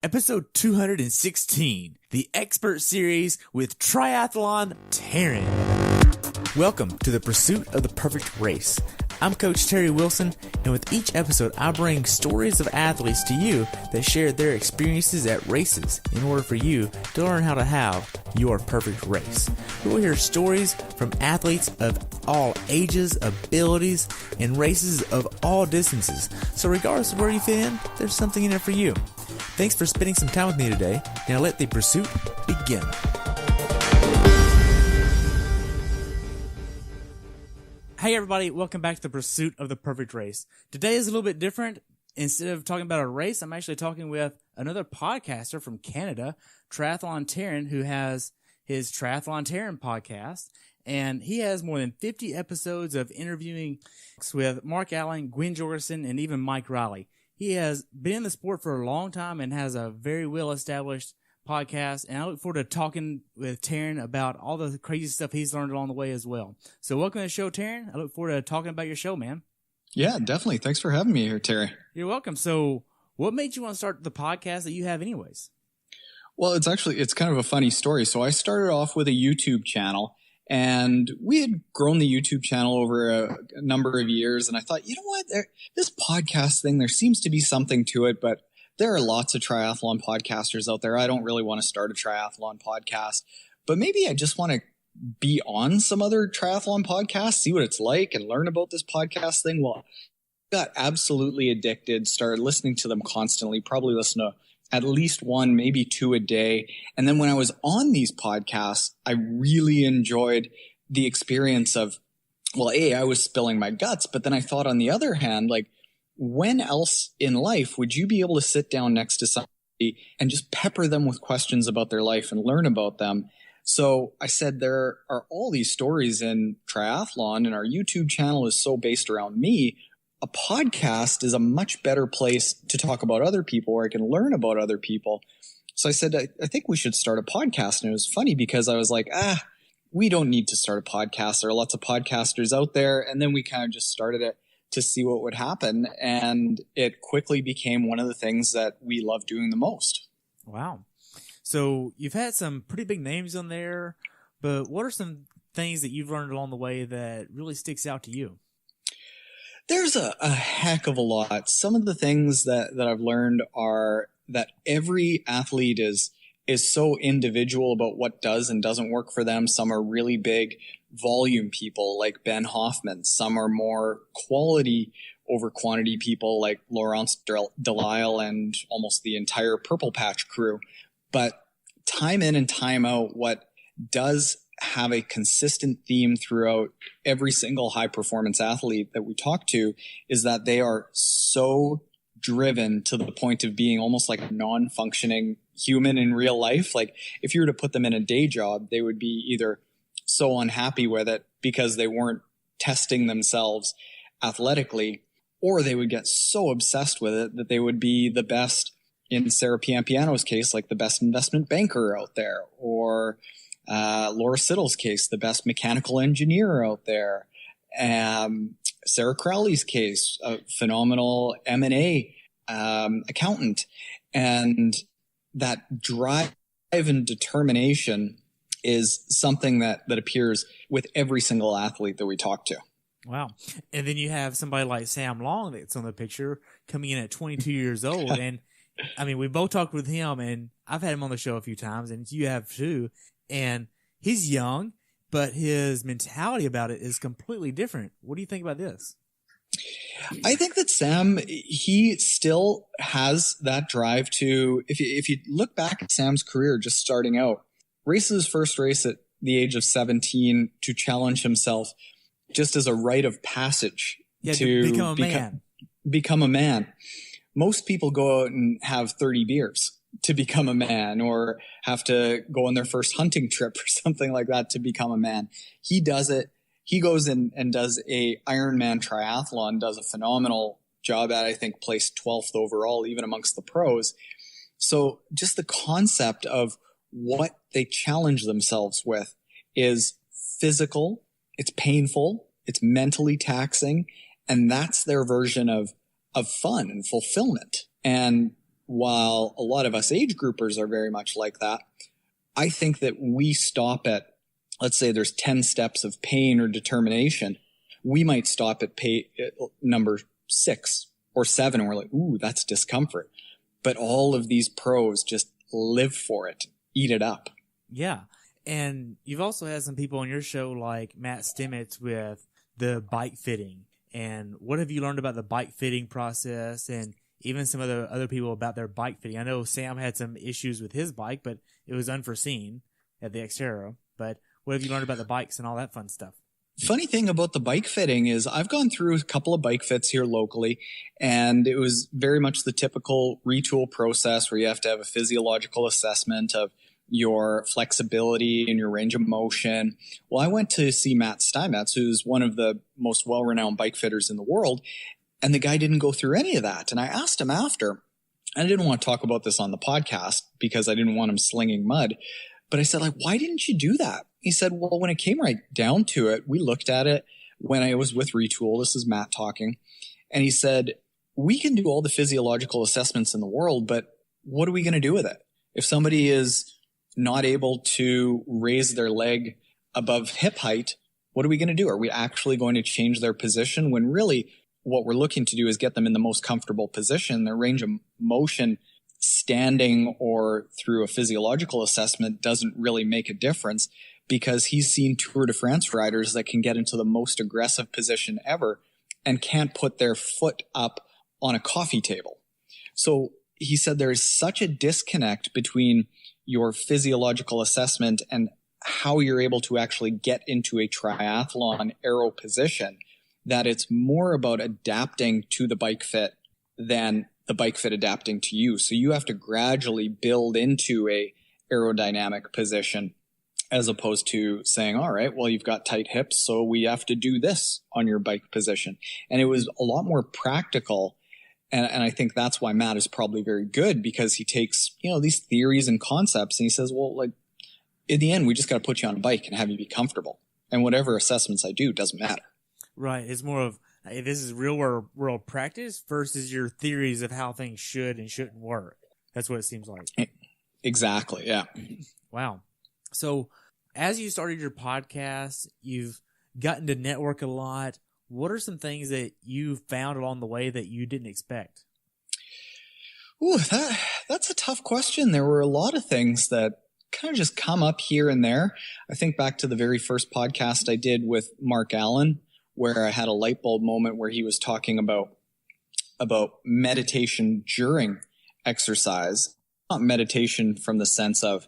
Episode 216, the Expert Series with Triathlon Taren. Welcome to the pursuit of the perfect race. I'm Coach Terry Wilson, and with each episode, I bring stories of athletes to you that share their experiences at races in order for you to learn how to have your perfect race. We will hear stories from athletes of all ages, abilities, and races of all distances. So regardless of where you fit in, there's something in it for you. Thanks for spending some time with me today. Now let the pursuit begin. Hey everybody, welcome back to the pursuit of the perfect race. Today is a little bit different. Instead of talking about a race, I'm actually talking with another podcaster from Canada, Triathlon Taren, who has his Triathlon Taren podcast. And he has more than 50 episodes of interviewing with Mark Allen, Gwen Jorgensen, and even Mike Riley. He has been in the sport for a long time and has a very well-established podcast, and I look forward to talking with Taryn about all the crazy stuff he's learned along the way as well. So welcome to the show, Taryn. I look forward to talking about your show, man. Yeah, definitely. Thanks for having me here, Terry. You're welcome. So what made you want to start the podcast that you have anyways? Well, it's kind of a funny story. So I started off with a YouTube channel, and we had grown the YouTube channel over a number of years. And I thought, you know what, this podcast thing, there seems to be something to it, but there are lots of triathlon podcasters out there. I don't really want to start a triathlon podcast, but maybe I just want to be on some other triathlon podcasts, see what it's like and learn about this podcast thing. Well, I got absolutely addicted, started listening to them constantly, probably listen to at least one, maybe two a day. And then when I was on these podcasts, I really enjoyed the experience of, well, I was spilling my guts, but then I thought on the other hand, like, when else in life would you be able to sit down next to somebody and just pepper them with questions about their life and learn about them? So I said, there are all these stories in triathlon, and our YouTube channel is so based around me. A podcast is a much better place to talk about other people, where I can learn about other people. So I said, I think we should start a podcast. And it was funny because I was like, we don't need to start a podcast. There are lots of podcasters out there. And then we kind of just started it to see what would happen. And it quickly became one of the things that we love doing the most. Wow. So you've had some pretty big names on there, but what are some things that you've learned along the way that really sticks out to you? There's a heck of a lot. Some of the things that I've learned are that every athlete is so individual about what does and doesn't work for them. Some are really big volume people like Ben Hoffman. Some are more quality over quantity people like Laurence Delisle and almost the entire Purple Patch crew. But time in and time out, what does have a consistent theme throughout every single high performance athlete that we talk to is that they are so driven to the point of being almost like a non-functioning human in real life. Like if you were to put them in a day job, they would be either so unhappy with it because they weren't testing themselves athletically, or they would get so obsessed with it that they would be the best, in Sarah Piampiano's case, like the best investment banker out there, or Laura Siddle's case, the best mechanical engineer out there. Sarah Crowley's case, a phenomenal M&A accountant. And that drive and determination is something that appears with every single athlete that we talk to. Wow. And then you have somebody like Sam Long that's on the picture coming in at 22 years old. And I mean, we both talked with him, and I've had him on the show a few times, and you have too. And he's young, but his mentality about it is completely different. What do you think about this? I think that Sam, he still has that drive to, if you look back at Sam's career just starting out, races his first race at the age of 17 to challenge himself just as a rite of passage to become a man. Most people go out and have 30 beers to become a man, or have to go on their first hunting trip or something like that to become a man. He does it. He goes in and does a Ironman triathlon, does a phenomenal job at, I think, placed 12th overall, even amongst the pros. So just the concept of what they challenge themselves with is physical, it's painful, it's mentally taxing, and that's their version of fun and fulfillment. And while a lot of us age groupers are very much like that, I think that we stop at, let's say there's 10 steps of pain or determination. We might stop at number 6 or 7 and we're like, ooh, that's discomfort. But all of these pros just live for it, eat it up. Yeah. And you've also had some people on your show like Matt Stimmitz with the bike fitting. And what have you learned about the bike fitting process and even some of the other people about their bike fitting? I know Sam had some issues with his bike, but it was unforeseen at the Xterra. But what have you learned about the bikes and all that fun stuff? Funny thing about the bike fitting is I've gone through a couple of bike fits here locally, and it was very much the typical retool process where you have to have a physiological assessment of your flexibility and your range of motion. Well, I went to see Matt Steinmetz, who's one of the most well-renowned bike fitters in the world, and the guy didn't go through any of that. And I asked him after, and I didn't want to talk about this on the podcast because I didn't want him slinging mud, but I said, like, why didn't you do that? He said, well, when it came right down to it, we looked at it when I was with Retool. This is Matt talking. And he said, we can do all the physiological assessments in the world, but what are we going to do with it? If somebody is not able to raise their leg above hip height, what are we going to do? Are we actually going to change their position when really what we're looking to do is get them in the most comfortable position? Their range of motion standing or through a physiological assessment doesn't really make a difference, because he's seen Tour de France riders that can get into the most aggressive position ever and can't put their foot up on a coffee table. So he said there is such a disconnect between your physiological assessment and how you're able to actually get into a triathlon aero position, that it's more about adapting to the bike fit than the bike fit adapting to you. So you have to gradually build into a aerodynamic position, as opposed to saying, all right, well, you've got tight hips, so we have to do this on your bike position. And it was a lot more practical. And I think that's why Matt is probably very good, because he takes, these theories and concepts and he says, well, like, in the end, we just got to put you on a bike and have you be comfortable. And whatever assessments I do doesn't matter. Right. It's more of, hey, this is real world practice versus your theories of how things should and shouldn't work. That's what it seems like. Exactly. Yeah. Wow. So as you started your podcast, you've gotten to network a lot. What are some things that you found along the way that you didn't expect? Ooh, that's a tough question. There were a lot of things that kind of just come up here and there. I think back to the very first podcast I did with Mark Allen, where I had a light bulb moment where he was talking about meditation during exercise. Not meditation from the sense of,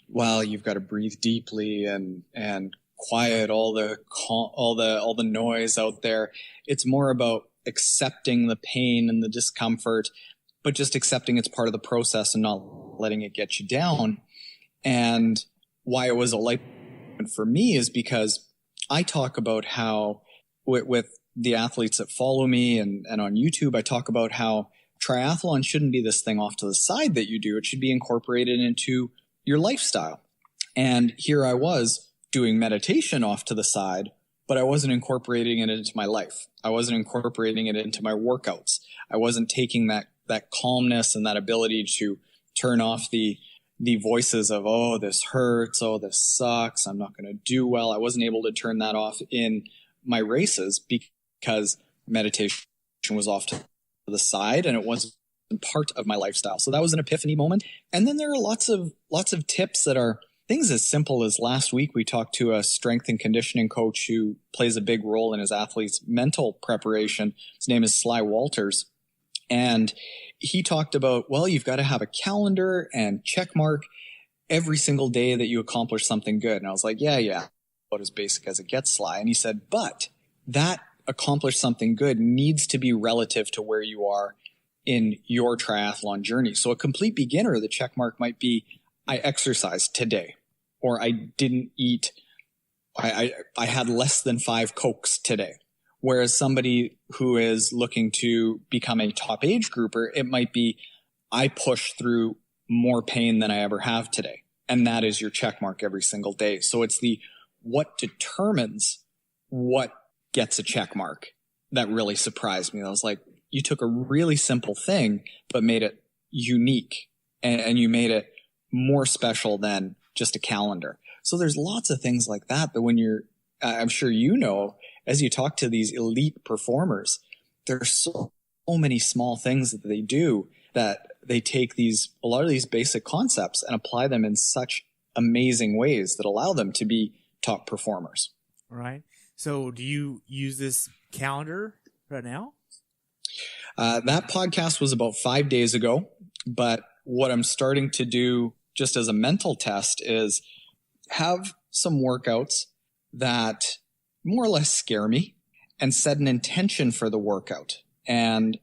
well, you've got to breathe deeply and quiet all the noise out there. It's more about accepting the pain and the discomfort, but just accepting it's part of the process and not letting it get you down. And why it was a light moment for me is because I talk about how with the athletes that follow me and on YouTube, I talk about how triathlon shouldn't be this thing off to the side that you do. It should be incorporated into your lifestyle. And here I was doing meditation off to the side, but I wasn't incorporating it into my life. I wasn't incorporating it into my workouts. I wasn't taking that calmness and that ability to turn off the voices of, oh, this hurts, oh, this sucks, I'm not going to do well. I wasn't able to turn that off in my races because meditation was off to the side and it wasn't part of my lifestyle. So that was an epiphany moment. And then there are lots of tips that are things as simple as last week we talked to a strength and conditioning coach who plays a big role in his athletes' mental preparation. His name is Sly Walters. And he talked about, well, you've got to have a calendar and check mark every single day that you accomplish something good. And I was like, yeah, about as basic as it gets, Sly. And he said, but that accomplish something good needs to be relative to where you are in your triathlon journey. So a complete beginner, the check mark might be, I exercised today, or I didn't eat, I had less than 5 Cokes today. Whereas somebody who is looking to become a top age grouper, it might be, I push through more pain than I ever have today. And that is your check mark every single day. So it's the what determines what gets a check mark that really surprised me. I was like, you took a really simple thing, but made it, unique and you made it more special than just a calendar. So there's lots of things like that when you're, I'm sure you know, as you talk to these elite performers, there's so many small things that they do that they take a lot of these basic concepts and apply them in such amazing ways that allow them to be top performers. Right. So do you use this calendar right now? That podcast was about 5 days ago, but what I'm starting to do just as a mental test is have some workouts that more or less scare me and set an intention for the workout and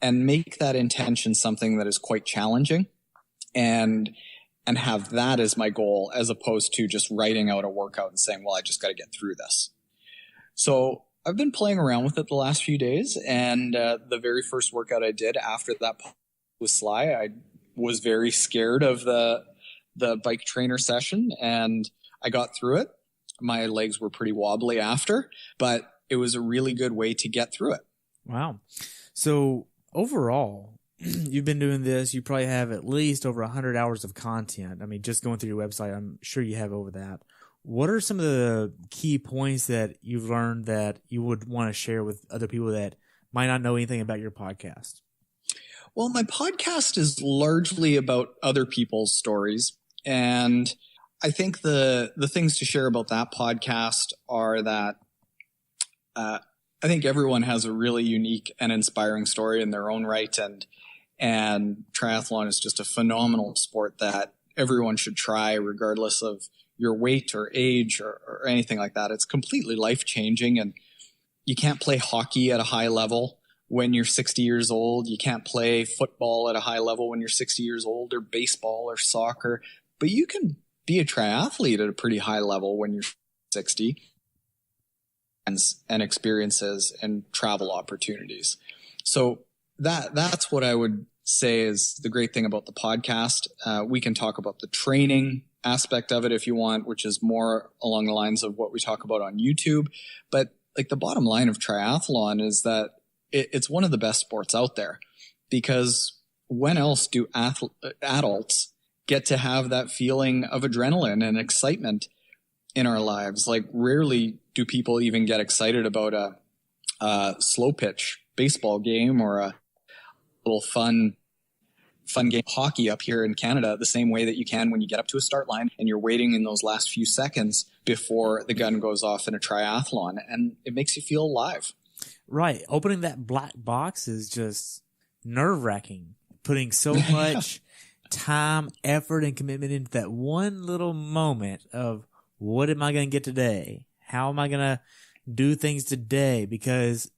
make that intention something that is quite challenging and have that as my goal, as opposed to just writing out a workout and saying, well, I just got to get through this. So I've been playing around with it the last few days, and the very first workout I did after that with Sly, I was very scared of the bike trainer session, and I got through it. My legs were pretty wobbly after, but it was a really good way to get through it. Wow. So overall, you've been doing this. You probably have at least over 100 hours of content. I mean, just going through your website, I'm sure you have over that. What are some of the key points that you've learned that you would want to share with other people that might not know anything about your podcast? Well, my podcast is largely about other people's stories. And I think the things to share about that podcast are that I think everyone has a really unique and inspiring story in their own right. And triathlon is just a phenomenal sport that everyone should try, regardless of your weight or age or anything like that. It's completely life-changing, and you can't play hockey at a high level when you're 60 years old. You can't play football at a high level when you're 60 years old, or baseball or soccer, but you can be a triathlete at a pretty high level when you're 60, and experiences and travel opportunities. So that's what I would say is the great thing about the podcast. We can talk about the training aspect of it if you want, which is more along the lines of what we talk about on YouTube. But like the bottom line of triathlon is that it's one of the best sports out there, because when else do adults get to have that feeling of adrenaline and excitement in our lives? Like, rarely do people even get excited about a slow pitch baseball game or a little fun game hockey up here in Canada, the same way that you can when you get up to a start line and you're waiting in those last few seconds before the gun goes off in a triathlon, and it makes you feel alive. Right. Opening that black box is just nerve-wracking, putting so much time, effort, and commitment into that one little moment of, what am I going to get today? How am I going to do things today? Because,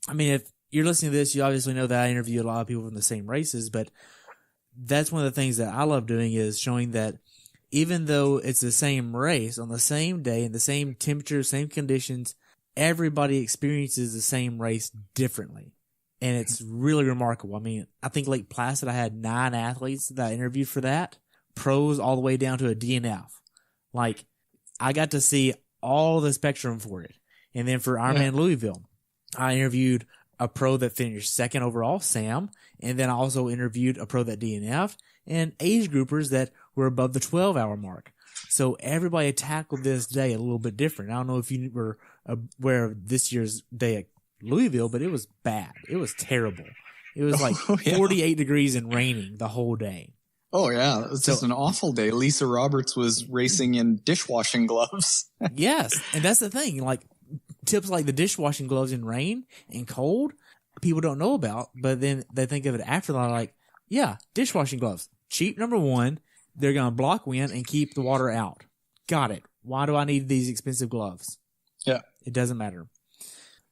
I mean, if you're listening to this, you obviously know that I interview a lot of people from the same races, but that's one of the things that I love doing, is showing that even though it's the same race on the same day in the same temperature, same conditions, everybody experiences the same race differently. And it's really remarkable. I mean, I think Lake Placid, I had 9 athletes that I interviewed for that, pros all the way down to a DNF. Like, I got to see all the spectrum for it. And then for Ironman Louisville, I interviewed a pro that finished second overall, Sam, and then I also interviewed a pro that DNF'd, and age groupers that were above the 12-hour mark. So everybody tackled this day a little bit different. I don't know if you were aware of this year's day at Louisville, but it was bad. It was terrible. It was like 48 degrees and raining the whole day. Oh, yeah. It was just an awful day. Lisa Roberts was racing in dishwashing gloves. Yes. And that's the thing. Like, tips like the dishwashing gloves in rain and cold, people don't know about, but then they think of it after. They're like, yeah, dishwashing gloves. Cheap, number one. They're going to block wind and keep the water out. Got it. Why do I need these expensive gloves? Yeah. It doesn't matter.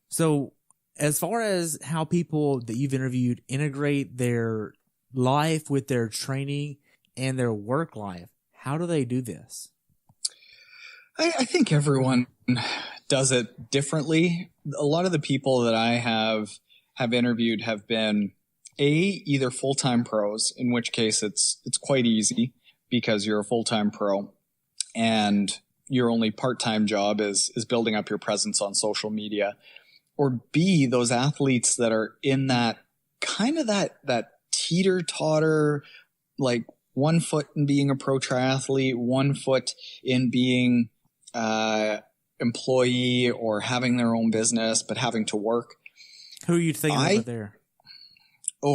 So as far as how people that you've interviewed integrate their life with their training and their work life, how do they do this? I think everyone does it differently. A lot of the people that I have interviewed have been either full-time pros, in which case it's quite easy because you're a full-time pro and your only part-time job is building up your presence on social media, or B, those athletes that are in that kind of that teeter-totter, like 1 foot in being a pro triathlete, 1 foot in being employee or having their own business, but having to work. Who are you thinking of there? We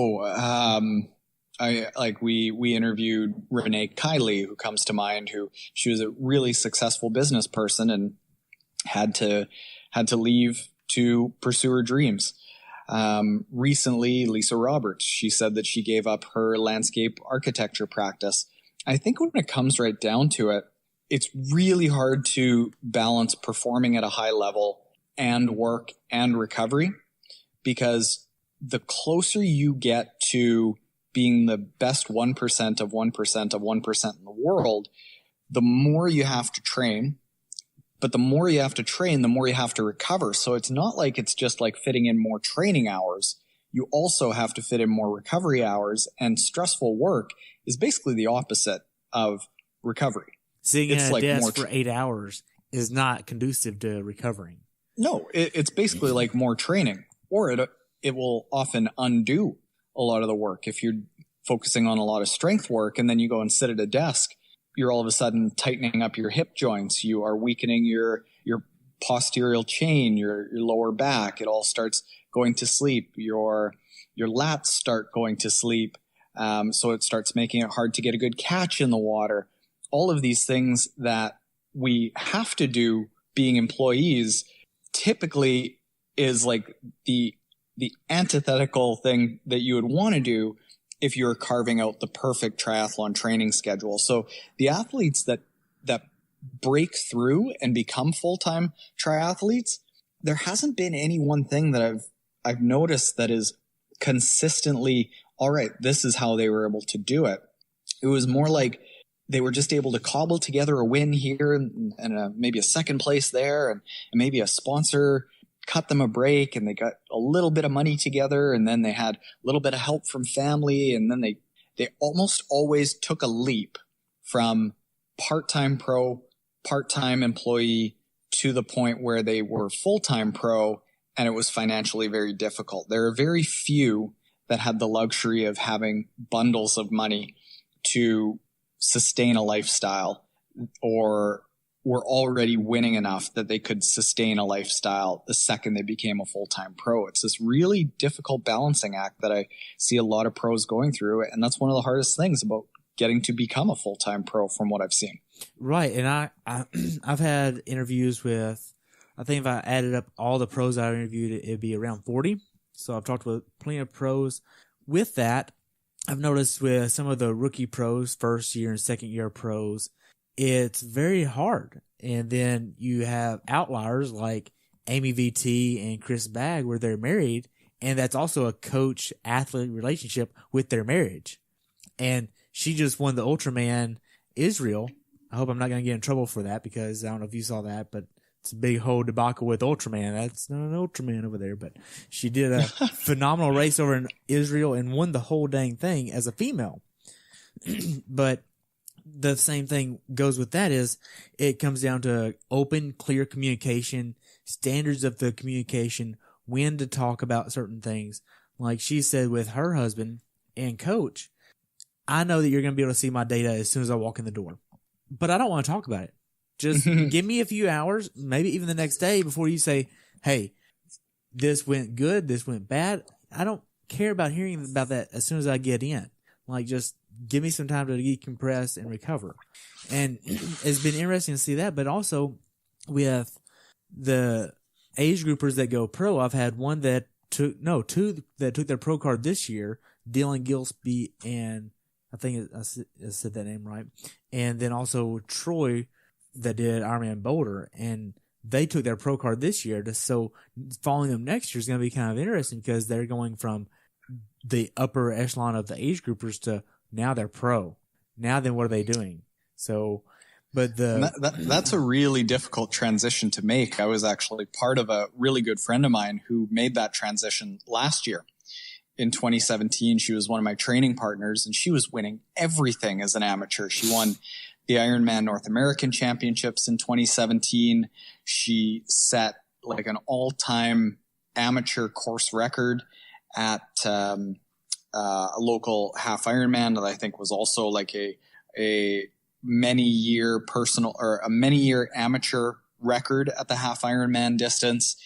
interviewed Renee Kiley, who comes to mind, she was a really successful business person and had to leave to pursue her dreams. Recently, Lisa Roberts, she said that she gave up her landscape architecture practice. I think when it comes right down to it, it's really hard to balance performing at a high level and work and recovery, because the closer you get to being the best 1% of 1% of 1% in the world, the more you have to train. But the more you have to train, the more you have to recover. So it's not like it's just like fitting in more training hours. You also have to fit in more recovery hours, and stressful work is basically the opposite of recovery. Sitting at a desk for 8 hours is not conducive to recovering. No, it's basically like more training, or it will often undo a lot of the work. If you're focusing on a lot of strength work and then you go and sit at a desk, you're all of a sudden tightening up your hip joints. You are weakening your posterior chain, your lower back. It all starts going to sleep. Your lats start going to sleep. So it starts making it hard to get a good catch in the water. All of these things that we have to do being employees typically is like the antithetical thing that you would want to do if you're carving out the perfect triathlon training schedule. So the athletes that break through and become full-time triathletes, there hasn't been any one thing that I've noticed that is consistently, all right, this is how they were able to do it. It was more like they were just able to cobble together a win here and maybe a second place there, and maybe a sponsor cut them a break, and they got a little bit of money together, and then they had a little bit of help from family, and then they almost always took a leap from part-time pro, part-time employee to the point where they were full-time pro, and it was financially very difficult. There are very few that had the luxury of having bundles of money to sustain a lifestyle, or were already winning enough that they could sustain a lifestyle the second they became a full-time pro. It's this really difficult balancing act that I see a lot of pros going through. And that's one of the hardest things about getting to become a full-time pro from what I've seen. Right. And I've had interviews with, I think if I added up all the pros I interviewed, it'd be around 40. So I've talked with plenty of pros. With that, I've noticed with some of the rookie pros, first year and second year pros, it's very hard. And then you have outliers like Amy VT and Chris Bagg, where they're married, and that's also a coach-athlete relationship with their marriage. And she just won the Ultraman Israel. I hope I'm not going to get in trouble for that, because I don't know if you saw that, but it's a big whole debacle with Ultraman. That's not an Ultraman over there, but she did a phenomenal race over in Israel and won the whole dang thing as a female. But the same thing goes with that, is it comes down to open, clear communication, standards of the communication, when to talk about certain things. Like she said with her husband and coach, I know that you're going to be able to see my data as soon as I walk in the door, but I don't want to talk about it. Just give me a few hours, maybe even the next day, before you say, hey, this went good, this went bad. I don't care about hearing about that as soon as I get in. Like, just give me some time to decompress and recover. And it's been interesting to see that. But also with the age groupers that go pro, I've had two that took their pro card this year, Dylan Gillespie and I think I said that name right. And then also Troy that did Ironman Boulder, and they took their pro card this year. So following them next year is going to be kind of interesting, because they're going from the upper echelon of the age groupers to now they're pro. Now then, what are they doing? So, but that's a really difficult transition to make. I was actually part of a really good friend of mine who made that transition last year. In 2017, she was one of my training partners, and she was winning everything as an amateur. She won the Ironman North American Championships in 2017. She set like an all-time amateur course record at a local half Ironman that I think was also like a many-year personal or a many-year amateur record at the half Ironman distance,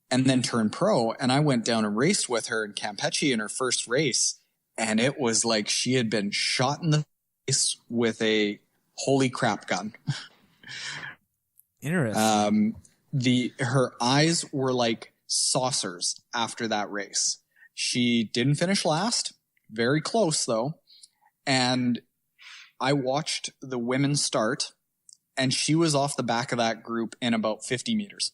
and then turned pro. And I went down and raced with her in Campeche in her first race. And it was like she had been shot in the face with a holy crap gun. Interesting. Her eyes were like saucers after that race. She didn't finish last, very close though. And I watched the women start, and she was off the back of that group in about 50 meters.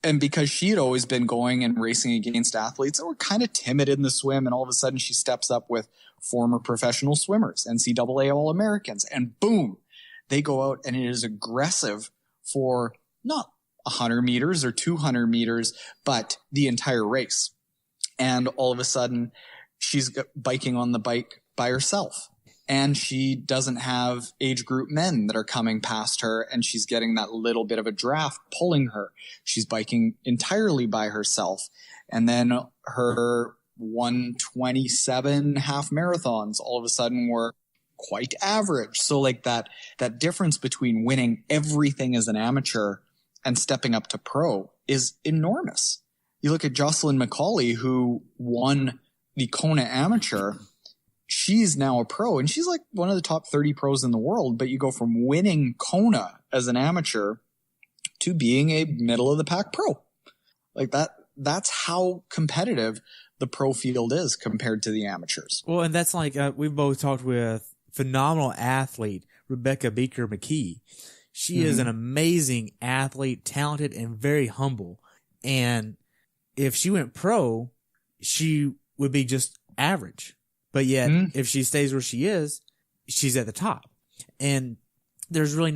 And because she had always been going and racing against athletes that were kind of timid in the swim, and all of a sudden she steps up with former professional swimmers, NCAA All-Americans, and boom, they go out, and it is aggressive for not 100 meters or 200 meters, but the entire race. And all of a sudden she's biking on the bike by herself. And she doesn't have age group men that are coming past her, and she's getting that little bit of a draft pulling her. She's biking entirely by herself. And then her 1:27 half marathons all of a sudden were quite average. So like that difference between winning everything as an amateur and stepping up to pro is enormous. You look at Jocelyn McCauley, who won the Kona amateur. She's now a pro, and she's like one of the top 30 pros in the world. But you go from winning Kona as an amateur to being a middle of the pack pro. Like that's how competitive the pro field is compared to the amateurs. Well, and that's like, we've both talked with phenomenal athlete, Rebecca Beaker McKee. She is an amazing athlete, talented, and very humble. And if she went pro, she would be just average. But yet, if she stays where she is, she's at the top. And there's really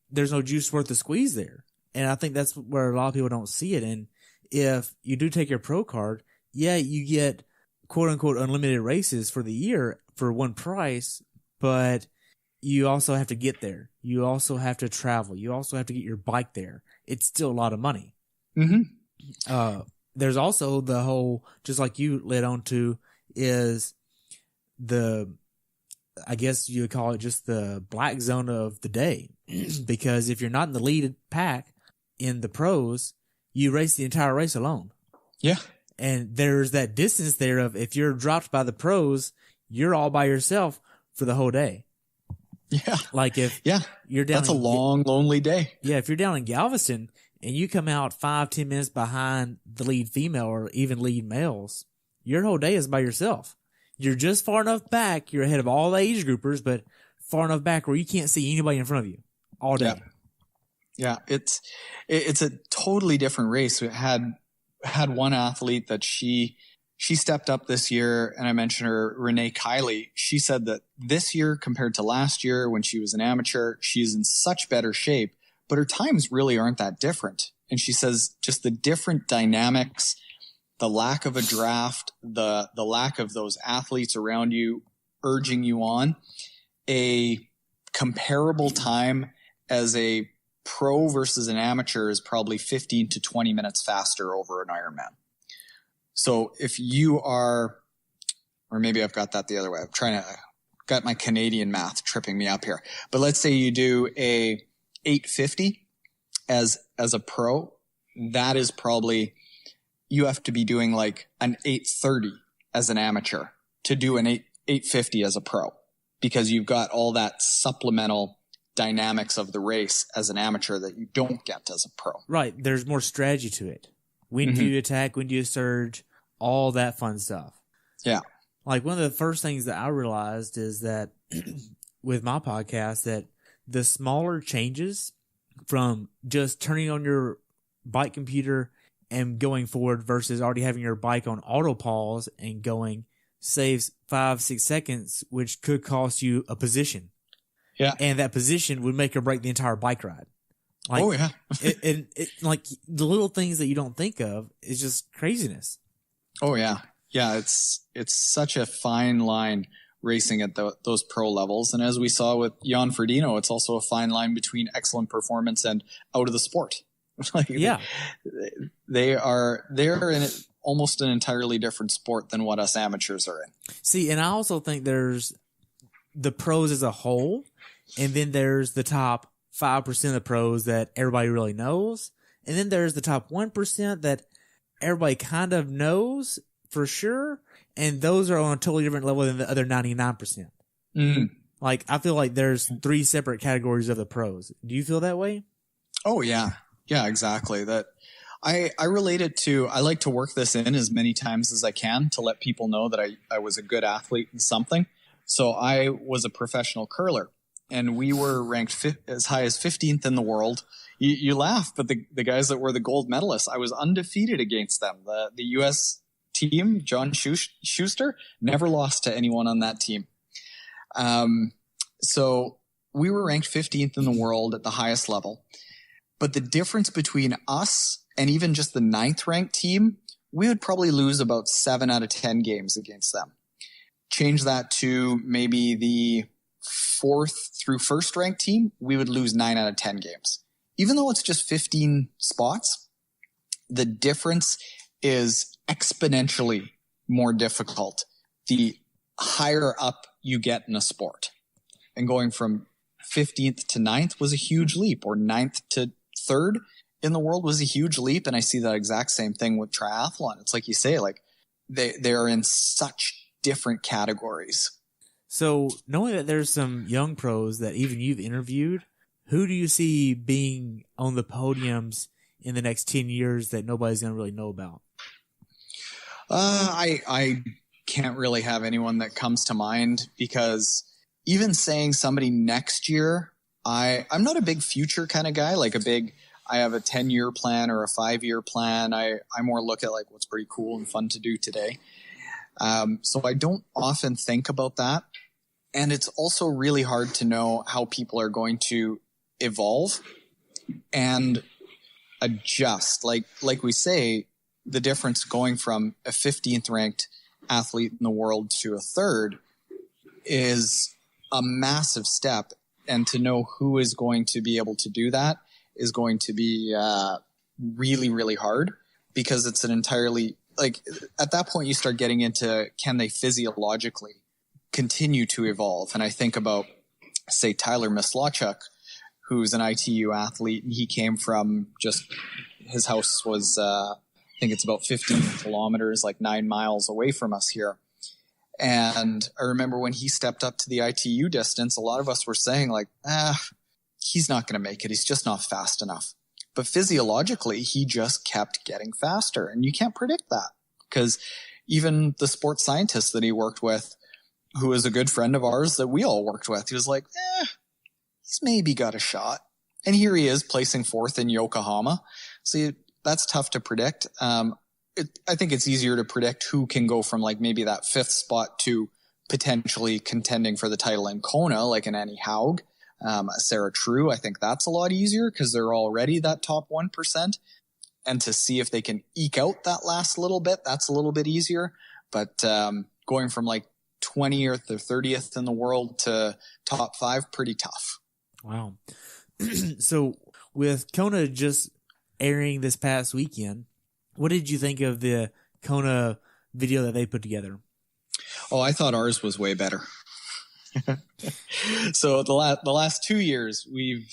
there's no juice worth the squeeze there. And I think that's where a lot of people don't see it. And if you do take your pro card, yeah, you get quote unquote unlimited races for the year for one price, but you also have to get there. You also have to travel. You also have to get your bike there. It's still a lot of money. There's also the whole, just like you led on to, is I guess you would call it just the black zone of the day. Because if you're not in the lead pack in the pros, you race the entire race alone. Yeah. And there's that distance there of, if you're dropped by the pros, you're all by yourself for the whole day. Yeah. Like if you're down, that's a long, lonely day. Yeah. If you're down in Galveston and you come out 5-10 minutes behind the lead female or even lead males, your whole day is by yourself. You're just far enough back. You're ahead of all the age groupers, but far enough back where you can't see anybody in front of you all day. Yeah. It's a totally different race. We had one athlete that she stepped up this year, and I mentioned her, Renee Kiley. She said that this year compared to last year when she was an amateur, she's in such better shape, but her times really aren't that different. And she says just the different dynamics, the lack of a draft, the lack of those athletes around you urging you on, a comparable time as a pro versus an amateur is probably 15 to 20 minutes faster over an Ironman. So if you are, or maybe I've got that the other way. Got my Canadian math tripping me up here. But let's say you do a 850 as a pro, that is probably, you have to be doing like an 830 as an amateur to do an 850 as a pro, because you've got all that supplemental dynamics of the race as an amateur that you don't get as a pro. Right. There's more strategy to it. When do you attack? When do you surge? All that fun stuff. Yeah. Like one of the first things that I realized is that with my podcast, that the smaller changes from just turning on your bike computer and going forward versus already having your bike on auto pause and going saves 5-6 seconds, which could cost you a position. Yeah. And that position would make or break the entire bike ride. Like, oh, yeah. it like the little things that you don't think of is just craziness. Oh, yeah. Yeah. It's such a fine line racing at those pro levels. And as we saw with Jan Frodeno, it's also a fine line between excellent performance and out of the sport. Like, yeah. They're in it. almost an entirely different sport than what us amateurs are in. See, and I also think there's the pros as a whole, and then there's the top 5% of pros that everybody really knows, and then there's the top 1% that everybody kind of knows for sure, and those are on a totally different level than the other 99%. Mm. Like, I feel like there's 3 separate categories of the pros. Do you feel that way? Oh, yeah. Yeah, exactly. That I relate it to, I like to work this in as many times as I can to let people know that I was a good athlete in something. So I was a professional curler, and we were ranked as high as 15th in the world. You laugh, but the guys that were the gold medalists, I was undefeated against them. The U.S. team, John Schuster, never lost to anyone on that team. So we were ranked 15th in the world at the highest level. But the difference between us and even just the 9th ranked team, we would probably lose about 7 out of 10 games against them. Change that to maybe the 4th through 1st ranked team, we would lose 9 out of 10 games. Even though it's just 15 spots, the difference is exponentially more difficult the higher up you get in a sport. And going from 15th to 9th was a huge leap, or 9th to 3rd in the world was a huge leap. And I see that exact same thing with triathlon. It's like you say, like they're in such different categories. So knowing that there's some young pros that even you've interviewed, who do you see being on the podiums in the next 10 years that nobody's going to really know about? I can't really have anyone that comes to mind, because even saying somebody next year, I'm not a big future kind of guy, like I have a 10-year plan or a 5-year plan. I more look at like what's pretty cool and fun to do today. So I don't often think about that. And it's also really hard to know how people are going to evolve and adjust. Like we say, the difference going from a 15th ranked athlete in the world to a 3rd is a massive step. And to know who is going to be able to do that is going to be really, really hard, because it's an entirely, like, at that point you start getting into, can they physiologically continue to evolve? And I think about, say, Tyler Mislawchuk, who's an ITU athlete, and he came from his house was, I think it's about 15 kilometers, like 9 miles away from us here. And I remember when he stepped up to the ITU distance, a lot of us were saying like, he's not going to make it. He's just not fast enough. But physiologically, he just kept getting faster. And you can't predict that, because even the sports scientist that he worked with, who is a good friend of ours that we all worked with, he was like, he's maybe got a shot. And here he is placing 4th in Yokohama. So that's tough to predict. I think it's easier to predict who can go from like maybe that 5th spot to potentially contending for the title in Kona, like an Annie Haug, Sarah True. I think that's a lot easier because they're already that top 1%. And to see if they can eke out that last little bit, that's a little bit easier. But going from like 20th or 30th in the world to top 5, pretty tough. Wow. So with Kona just airing this past weekend, what did you think of the Kona video that they put together? Oh, I thought ours was way better. So the last 2 years,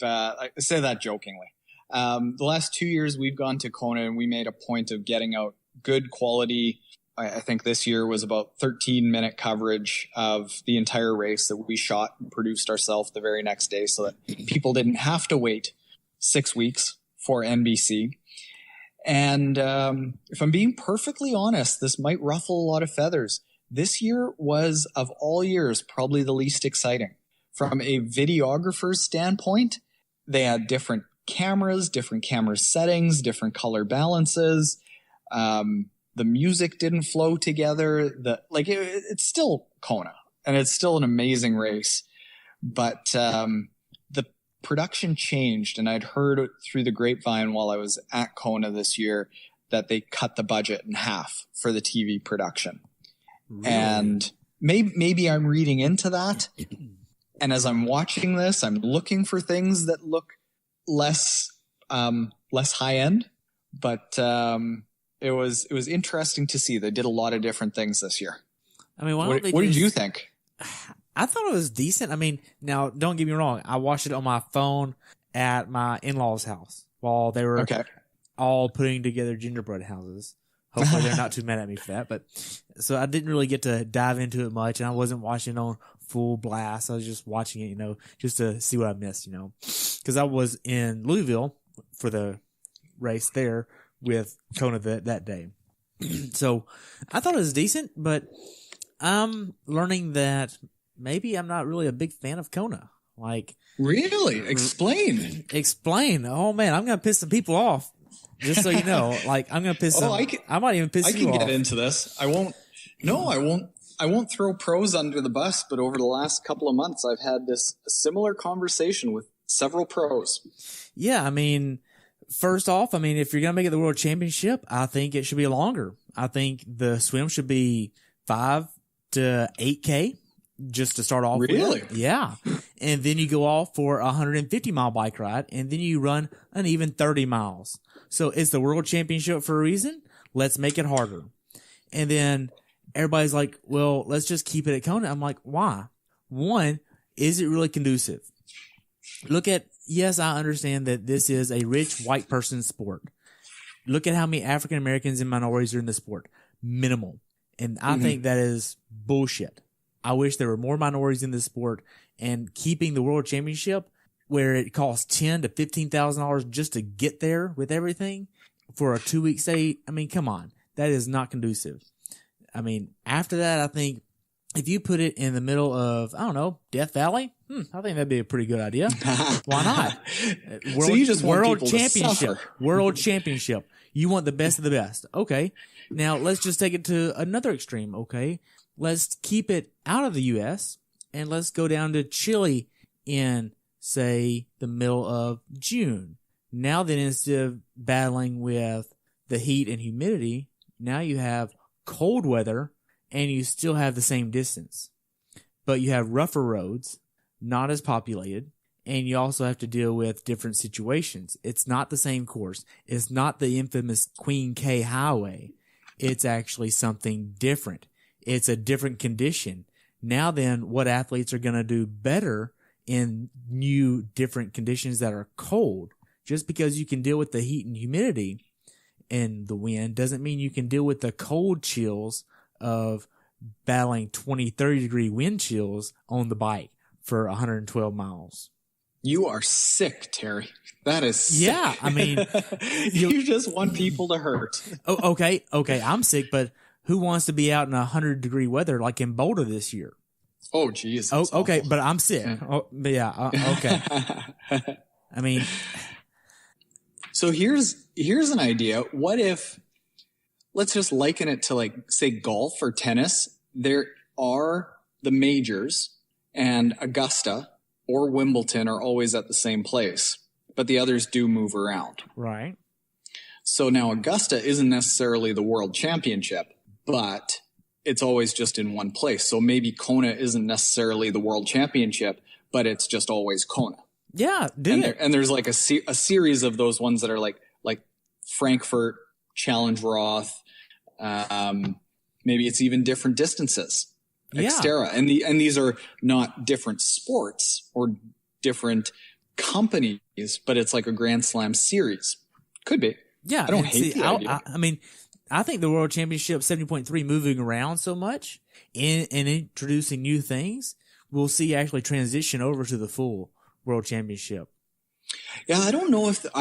I say that jokingly. The last 2 years we've gone to Kona, and we made a point of getting out good quality. I think this year was about 13-minute coverage of the entire race that we shot and produced ourselves the very next day, so that people didn't have to wait 6 weeks for NBC. And if I'm being perfectly honest, this might ruffle a lot of feathers. This year was, of all years, probably the least exciting. From a videographer's standpoint, they had different camera settings, different color balances. The music didn't flow together. It's still Kona, and it's still an amazing race. But the production changed, and I'd heard through the grapevine while I was at Kona this year that they cut the budget in half for the TV production. Really? And maybe I'm reading into that. And as I'm watching this, I'm looking for things that look less high end. But it was interesting to see. They did a lot of different things this year. I mean, what did you think? I thought it was decent. I mean, now don't get me wrong. I watched it on my phone at my in-laws' house while they were all putting together gingerbread houses. Hopefully they're not too mad at me for that. But so I didn't really get to dive into it much, and I wasn't watching it on full blast. I was just watching it, just to see what I missed, because I was in Louisville for the race there with Kona that day. So I thought it was decent, but I'm learning that maybe I'm not really a big fan of Kona. Like, really? Explain. Oh man, I'm gonna piss some people off. Just so you know, like I'm gonna piss some. I might even piss you off. I can get into this. I won't. No, I won't. I won't throw pros under the bus. But over the last couple of months, I've had a similar conversation with several pros. Yeah, I mean, first off, if you're gonna make it the World Championship, I think it should be longer. I think the swim should be 5 to 8K. Just to start off really? With. Yeah. And then you go off for a 150-mile bike ride, and then you run an even 30 miles. So it's the World Championship for a reason. Let's make it harder. And then everybody's like, well, let's just keep it at Kona. I'm like, why? One, is it really conducive? Yes, I understand that this is a rich white person's sport. Look at how many African Americans and minorities are in the sport. Minimal. And I think that is bullshit. I wish there were more minorities in this sport, and keeping the World Championship where it costs $10,000 to $15,000 just to get there with everything for a 2-week stay. Come on. That is not conducive. After that, I think if you put it in the middle of, I don't know, Death Valley, I think that'd be a pretty good idea. Why not? So you just want World people Championship. to suffer. World Championship. You want the best of the best. Okay. Now let's just take it to another extreme. Okay. Let's keep it out of the U.S. and let's go down to Chile in, say, the middle of June. Now then, instead of battling with the heat and humidity, now you have cold weather and you still have the same distance. But you have rougher roads, not as populated, and you also have to deal with different situations. It's not the same course. It's not the infamous Queen K Highway. It's actually something different. It's a different condition. Now then, what athletes are going to do better in new different conditions that are cold? Just because you can deal with the heat and humidity and the wind doesn't mean you can deal with the cold chills of battling 20, 30-degree wind chills on the bike for 112 miles. You are sick, Terry. That is sick. Yeah, you just want people to hurt. Oh, okay, I'm sick, but who wants to be out in 100-degree weather like in Boulder this year? Oh, geez. Oh, okay, awful. But I'm sick. But yeah, okay. So here's an idea. What if, let's just liken it to, like, say, golf or tennis. There are the majors, and Augusta or Wimbledon are always at the same place, but the others do move around. Right. So now Augusta isn't necessarily the World Championship, but it's always just in one place. So maybe Kona isn't necessarily the World Championship, but it's just always Kona. Yeah, and there's like a series of those ones that are like Frankfurt, Challenge Roth. Maybe it's even different distances. Xterra. And these are not different sports or different companies, but it's like a Grand Slam series. Could be. Yeah. I don't hate the idea. I think the World Championship 70.3 moving around so much and introducing new things, we'll see actually transition over to the full World Championship. Yeah, I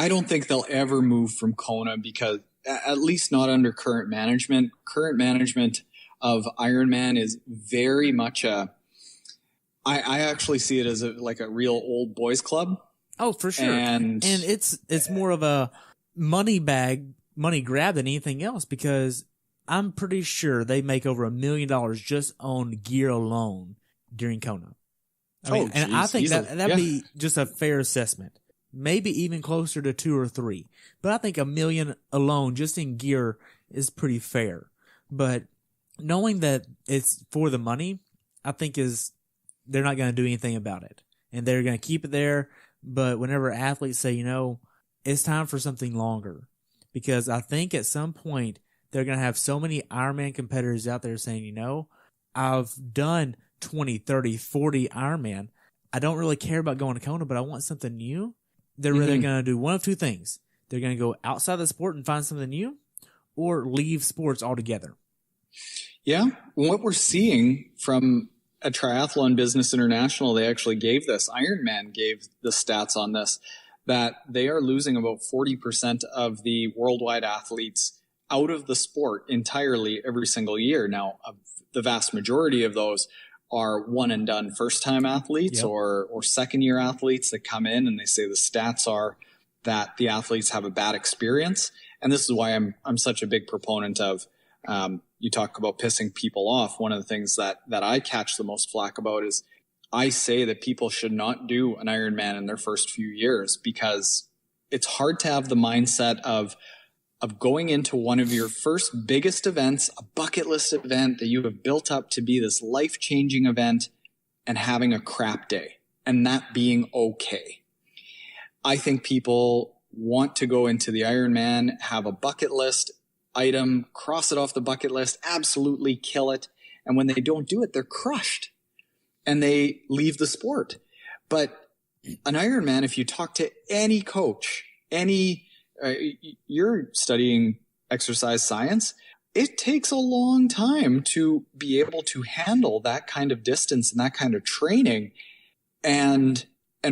don't think they'll ever move from Kona, because at least not under current management. Current management of Ironman is very much I actually see it as like a real old boys club. Oh, for sure. And it's more of a money grab than anything else, because I'm pretty sure they make over $1 million just on gear alone during Kona. I think that'd be just a fair assessment. Maybe even closer to 2 or 3. But I think $1 million alone just in gear is pretty fair. But knowing that it's for the money, I think they're not going to do anything about it. And they're going to keep it there. But whenever athletes say, it's time for something longer. Because I think at some point they're going to have so many Ironman competitors out there saying, I've done 20, 30, 40 Ironman. I don't really care about going to Kona, but I want something new. They're really going to do one of two things. They're going to go outside the sport and find something new, or leave sports altogether. Yeah. What we're seeing from a Triathlon Business International, they actually gave this, Ironman gave the stats on this, that they are losing about 40% of the worldwide athletes out of the sport entirely every single year. Now, the vast majority of those are one and done first time athletes or second year athletes that come in, and they say the stats are that the athletes have a bad experience. And this is why I'm such a big proponent of, you talk about pissing people off. One of the things that I catch the most flack about is I say that people should not do an Ironman in their first few years, because it's hard to have the mindset of going into one of your first biggest events, a bucket list event that you have built up to be this life-changing event, and having a crap day and that being okay. I think people want to go into the Ironman, have a bucket list item, cross it off the bucket list, absolutely kill it. And when they don't do it, they're crushed and they leave the sport. But an Ironman, if you talk to any coach, you're studying exercise science, it takes a long time to be able to handle that kind of distance and that kind of training and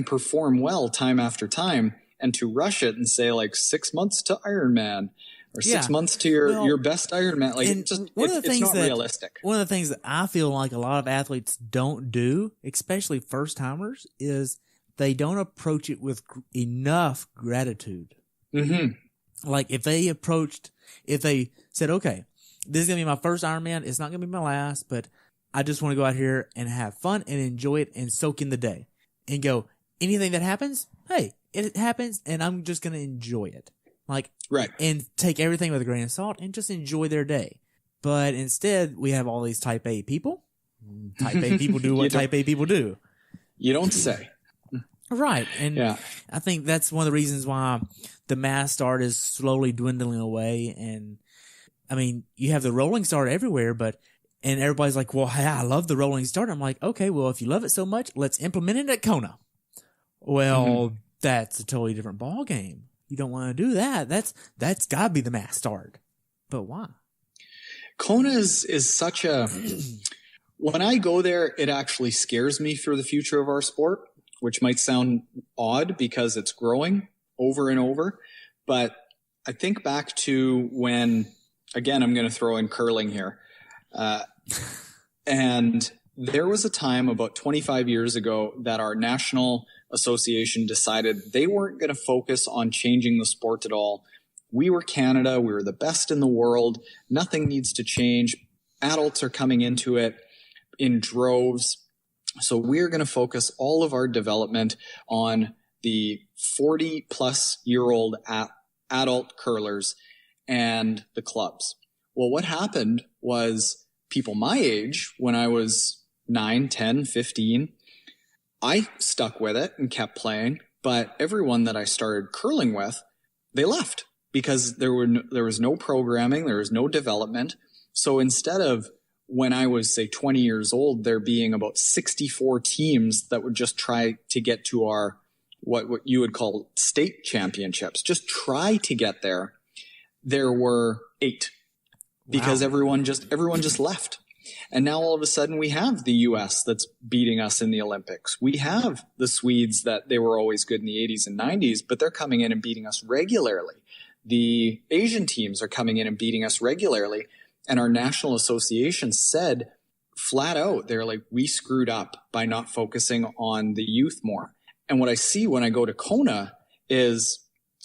perform well time after time, and to rush it and say like 6 months to Ironman or 6 months to your best Ironman. Like, it's not realistic. One of the things that I feel like a lot of athletes don't do, especially first timers, is they don't approach it with enough gratitude. Mm-hmm. Like if they said, okay, this is going to be my first Ironman. It's not going to be my last, but I just want to go out here and have fun and enjoy it and soak in the day and go, anything that happens, hey, it happens and I'm just going to enjoy it. Like, right. And take everything with a grain of salt and just enjoy their day. But instead we have all these type A people. Type A people do what type A people do. You don't say. Right. And I think that's one of the reasons why the mass start is slowly dwindling away. And I mean, you have the rolling start everywhere, and everybody's like, well, hey, I love the rolling start. I'm like, okay, well, if you love it so much, let's implement it at Kona. Well, that's a totally different ball game. You don't want to do that. That's gotta be the mass start. But why? Kona is such a, when I go there, it actually scares me for the future of our sport, which might sound odd because it's growing over and over. But I think back to when, again, I'm going to throw in curling here. And there was a time about 25 years ago that our national association decided they weren't going to focus on changing the sport at all. We were Canada. We were the best in the world. Nothing needs to change. Adults are coming into it in droves. So we're going to focus all of our development on the 40-plus-year-old adult curlers and the clubs. Well, what happened was people my age, when I was 9, 10, 15, I stuck with it and kept playing. But everyone that I started curling with, they left because there was no programming, there was no development. So instead of, when I was, say, 20 years old, there being about 64 teams that would just try to get to our, what you would call state championships, just try to get there, there were 8 because everyone just left. And now all of a sudden we have the US that's beating us in the Olympics. We have the Swedes that they were always good in the 80s and 90s, but they're coming in and beating us regularly. The Asian teams are coming in and beating us regularly. And our national association said flat out, they're like, we screwed up by not focusing on the youth more. And what I see when I go to Kona is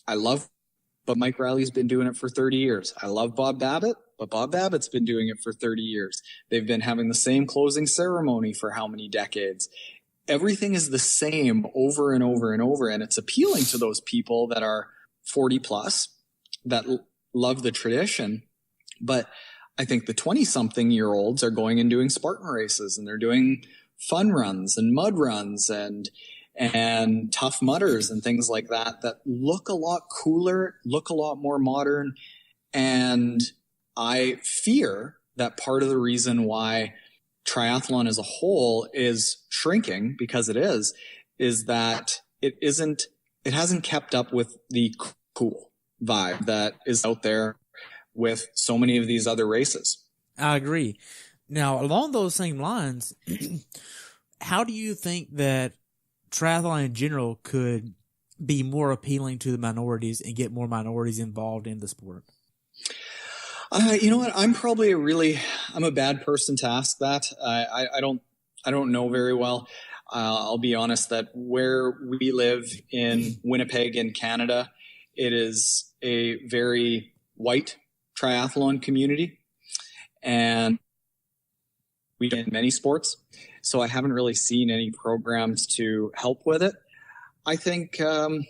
but Mike Riley's been doing it for 30 years. I love Bob Babbitt, but Bob Babbitt's been doing it for 30 years. They've been having the same closing ceremony for how many decades? Everything is the same over and over and over. And it's appealing to those people that are 40 plus that love the tradition. But I think the 20-something-year-olds are going and doing Spartan races, and they're doing fun runs and mud runs and tough mudders and things like that look a lot cooler, look a lot more modern. And I fear that part of the reason why triathlon as a whole is shrinking, because it is that it hasn't kept up with the cool vibe that is out there with so many of these other races. I agree. Now, along those same lines, how do you think that triathlon in general could be more appealing to the minorities and get more minorities involved in the sport? You know what? I'm a bad person to ask that. I don't know very well. I'll be honest that where we live in Winnipeg in Canada, it is a very white triathlon community, and we do many sports. So I haven't really seen any programs to help with it. I think in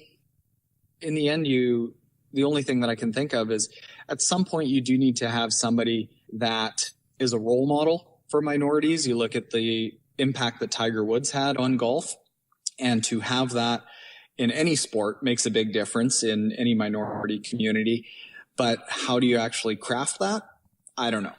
the end, the only thing that I can think of is at some point you do need to have somebody that is a role model for minorities. You look at the impact that Tiger Woods had on golf, and to have that in any sport makes a big difference in any minority community. But how do you actually craft that? I don't know.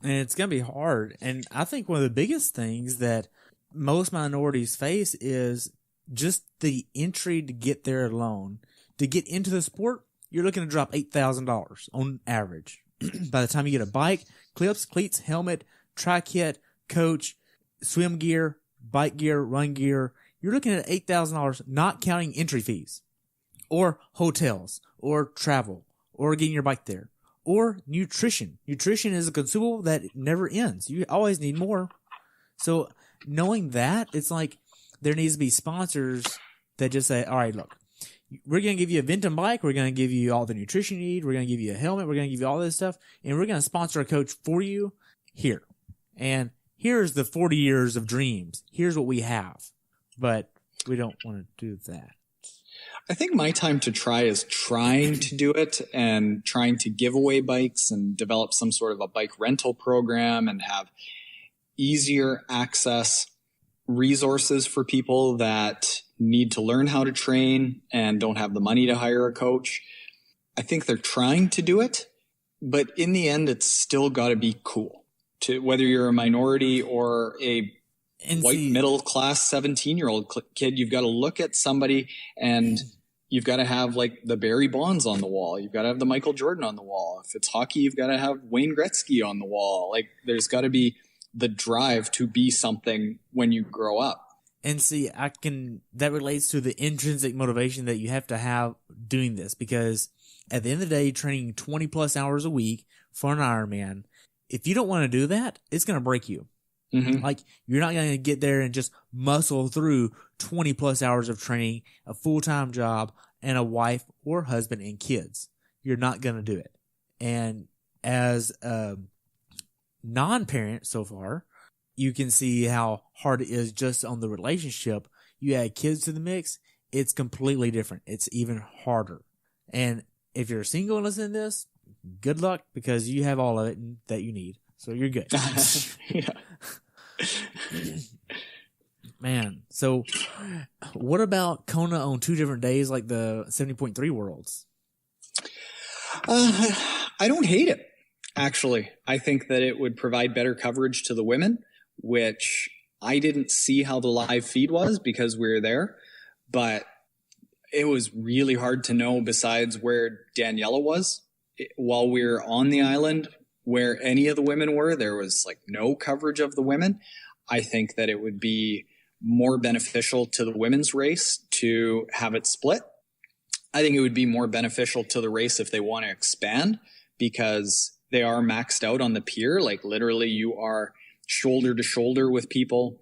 And it's going to be hard. And I think one of the biggest things that most minorities face is just the entry to get there alone. To get into the sport, you're looking to drop $8,000 on average. By the time you get a bike, clips, cleats, helmet, tri kit, coach, swim gear, bike gear, run gear, you're looking at $8,000, not counting entry fees, or hotels, or travel, or getting your bike there, or nutrition. Nutrition is a consumable that never ends. You always need more. So knowing that, it's like there needs to be sponsors that just say, all right, look, we're going to give you a Ventum bike. We're going to give you all the nutrition you need. We're going to give you a helmet. We're going to give you all this stuff. And we're going to sponsor a coach for you here. And here's the 40 years of dreams. Here's what we have. But we don't want to do that. I think my time to try is trying to do it and trying to give away bikes and develop some sort of a bike rental program and have easier access resources for people that need to learn how to train and don't have the money to hire a coach. I think they're trying to do it, but in the end, it's still got to be cool. To whether you're a minority or a white middle class 17-year-old kid, you've got to look at somebody and you've got to have like the Barry Bonds on the wall. You've got to have the Michael Jordan on the wall. If it's hockey, you've got to have Wayne Gretzky on the wall. Like there's got to be the drive to be something when you grow up. And see, that relates to the intrinsic motivation that you have to have doing this, because at the end of the day, training 20 plus hours a week for an Ironman, if you don't want to do that, it's going to break you. Mm-hmm. Like you're not going to get there and just muscle through 20 plus hours of training, a full-time job, and a wife or husband and kids. You're not going to do it. And as a non-parent so far, you can see how hard it is just on the relationship. You add kids to the mix, it's completely different. It's even harder. And if you're single and listening to this, good luck, because you have all of it that you need. So you're good. Yeah. Man, so what about Kona on 2 different days like the 70.3 Worlds? I don't hate it, actually. I think that it would provide better coverage to the women, which I didn't see how the live feed was because we were there, but it was really hard to know, besides where Daniela was while we were on the island, where any of the women were. There was like no coverage of the women. I think that it would be more beneficial to the women's race to have it split. I think it would be more beneficial to the race if they want to expand, because they are maxed out on the pier. Like literally you are shoulder to shoulder with people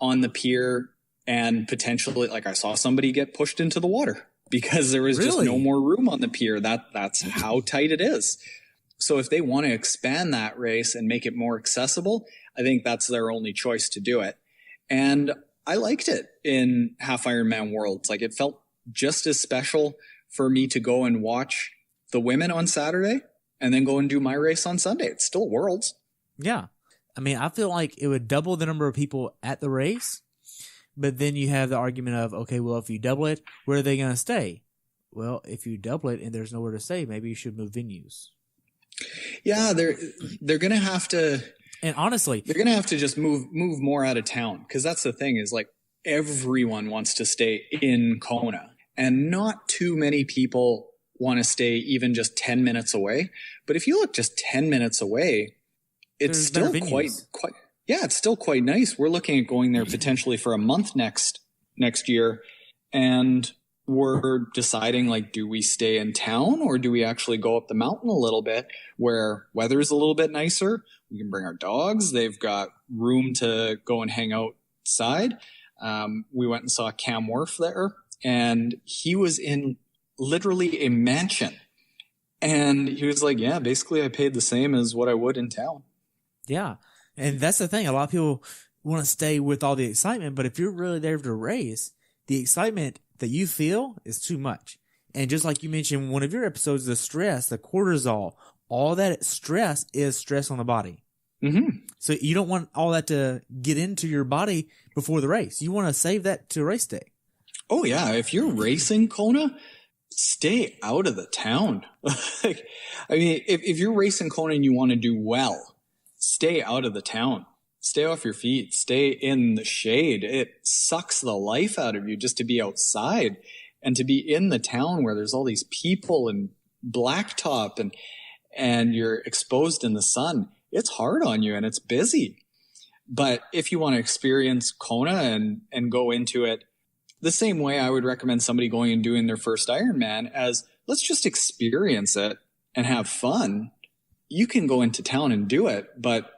on the pier, and potentially, like I saw somebody get pushed into the water because there was just no more room on the pier. That's how tight it is. So if they want to expand that race and make it more accessible, I think that's their only choice to do it. And I liked it in Half Ironman Worlds. Like it felt just as special for me to go and watch the women on Saturday and then go and do my race on Sunday. It's still Worlds. Yeah. I mean, I feel like it would double the number of people at the race, but then you have the argument of, okay, well, if you double it, where are they going to stay? Well, if you double it and there's nowhere to stay, maybe you should move venues. Yeah, they're gonna have to. And honestly, they're gonna have to just move more out of town, because that's the thing, is like everyone wants to stay in Kona, and not too many people want to stay even just 10 minutes away. But if you look just 10 minutes away, it's still quite yeah, it's still quite nice. We're looking at going there potentially for a month next year, and we're deciding, like, do we stay in town or do we actually go up the mountain a little bit where weather's a little bit nicer? We can bring our dogs. They've got room to go and hang outside. We went and saw Cam Worf there, and he was in literally a mansion. And he was like, yeah, basically I paid the same as what I would in town. Yeah. And that's the thing. A lot of people want to stay with all the excitement, but if you're really there to race, the excitement that you feel is too much. And just like you mentioned in one of your episodes, the stress, the cortisol, all that stress is stress on the body. Mm-hmm. So you don't want all that to get into your body before the race. You want to save that to race day. Oh, yeah. If you're racing Kona, stay out of the town. Like, I mean, if you're racing Kona and you want to do well, stay out of the town. Stay off your feet. Stay in the shade. It sucks the life out of you just to be outside and to be in the town where there's all these people and blacktop and you're exposed in the sun. It's hard on you and it's busy. But if you want to experience Kona and go into it the same way, I would recommend somebody going and doing their first Ironman as, let's just experience it and have fun. You can go into town and do it, but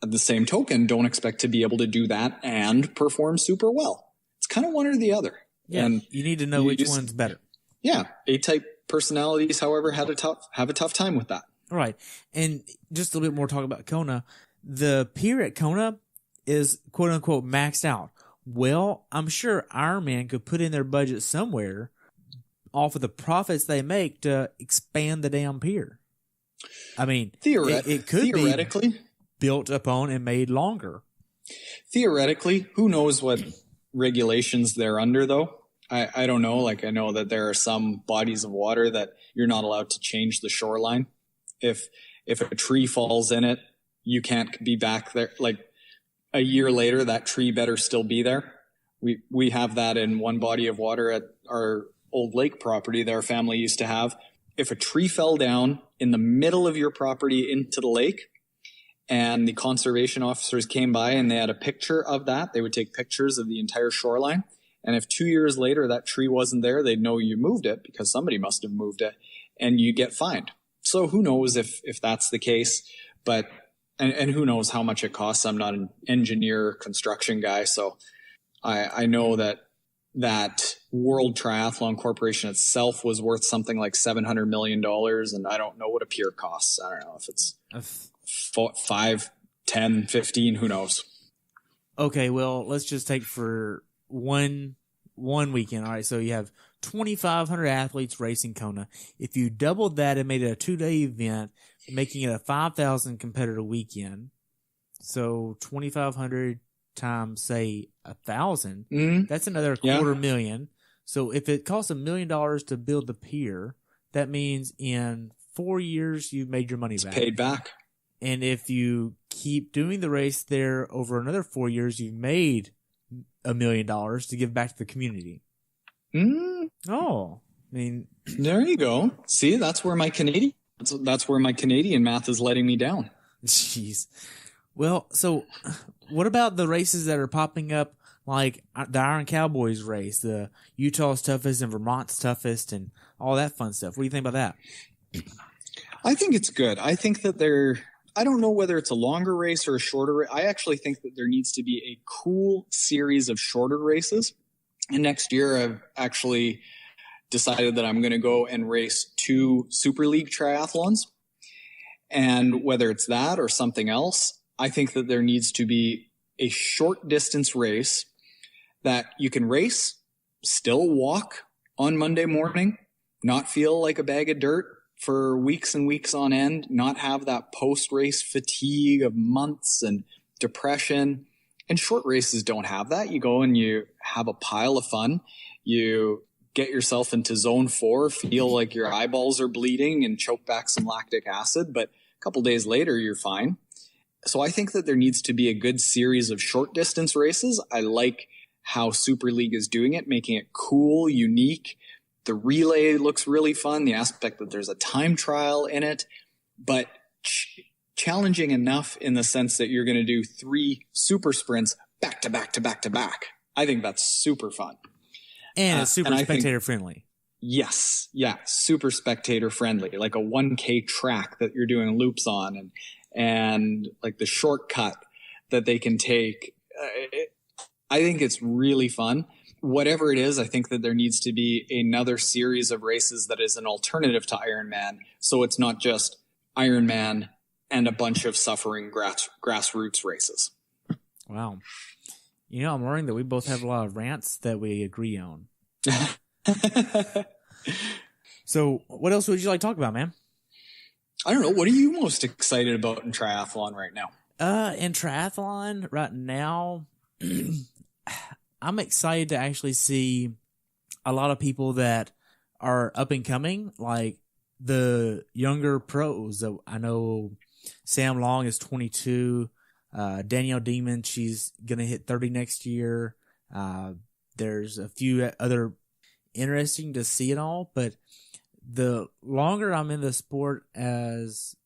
at the same token, don't expect to be able to do that and perform super well. It's kind of one or the other. Yeah, and you need to know which one's better. Yeah, A-type personalities, however, have a tough time with that. Right. And just a little bit more talk about Kona. The pier at Kona is quote unquote maxed out. Well, I'm sure Ironman could put in their budget somewhere off of the profits they make to expand the damn pier. I mean, it could theoretically be built upon and made longer. Theoretically, who knows what regulations they're under, though? I don't know. Like, I know that there are some bodies of water that you're not allowed to change the shoreline. If a tree falls in it, you can't be back there. Like, a year later, that tree better still be there. We have that in one body of water at our old lake property that our family used to have. If a tree fell down in the middle of your property into the lake and the conservation officers came by and they had a picture of that, they would take pictures of the entire shoreline. And if 2 years later that tree wasn't there, they'd know you moved it because somebody must have moved it, and you get fined. So who knows if that's the case, but and who knows how much it costs. I'm not an engineer, construction guy, so I know that World Triathlon Corporation itself was worth something like $700 million, and I don't know what a pier costs. I don't know if it's 5, 10, 15, who knows. Okay, well, let's just take for one weekend. All right, so you have 2,500 athletes racing Kona. If you doubled that and made it a 2-day event, making it a 5,000 competitor weekend, so 2,500 times, say, 1,000, that's another $250,000. So if it costs $1 million to build the pier, that means in 4 years you've made your money back. Paid back. And if you keep doing the race there over another 4 years, you've made $1 million to give back to the community. Oh, I mean, there you go. See, that's where my Canadian math is letting me down. Jeez. Well, so what about the races that are popping up, like the Iron Cowboys race, the Utah's toughest and Vermont's toughest, and all that fun stuff? What do you think about that? I think it's good. I think that I don't know whether it's a longer race or a shorter race. I actually think that there needs to be a cool series of shorter races. And next year, I've actually decided that I'm going to go and race 2 Super League triathlons. And whether it's that or something else, I think that there needs to be a short distance race that you can race, still walk on Monday morning, not feel like a bag of dirt for weeks and weeks on end, not have that post-race fatigue of months and depression. And short races don't have that. You go and you have a pile of fun. You get yourself into zone 4, feel like your eyeballs are bleeding and choke back some lactic acid, but a couple days later, you're fine. So I think that there needs to be a good series of short distance races. I like how Super League is doing it, making it cool, unique. The relay looks really fun, the aspect that there's a time trial in it, but challenging enough in the sense that you're going to do 3 super sprints back to back to back to back. I think that's super fun. And it's super spectator friendly. Yes. Yeah. Super spectator friendly, like a 1K track that you're doing loops on and like the shortcut that they can take. I think it's really fun. Whatever it is, I think that there needs to be another series of races that is an alternative to Ironman. So it's not just Ironman and a bunch of suffering grassroots races. Wow. I'm learning that we both have a lot of rants that we agree on. So what else would you like to talk about, man? I don't know. What are you most excited about in triathlon right now? In triathlon right now, I'm excited to actually see a lot of people that are up and coming, like the younger pros. I know Sam Long is 22. Danielle Demon, she's going to hit 30 next year. There's a few other interesting to see it all, but the longer I'm in the sport as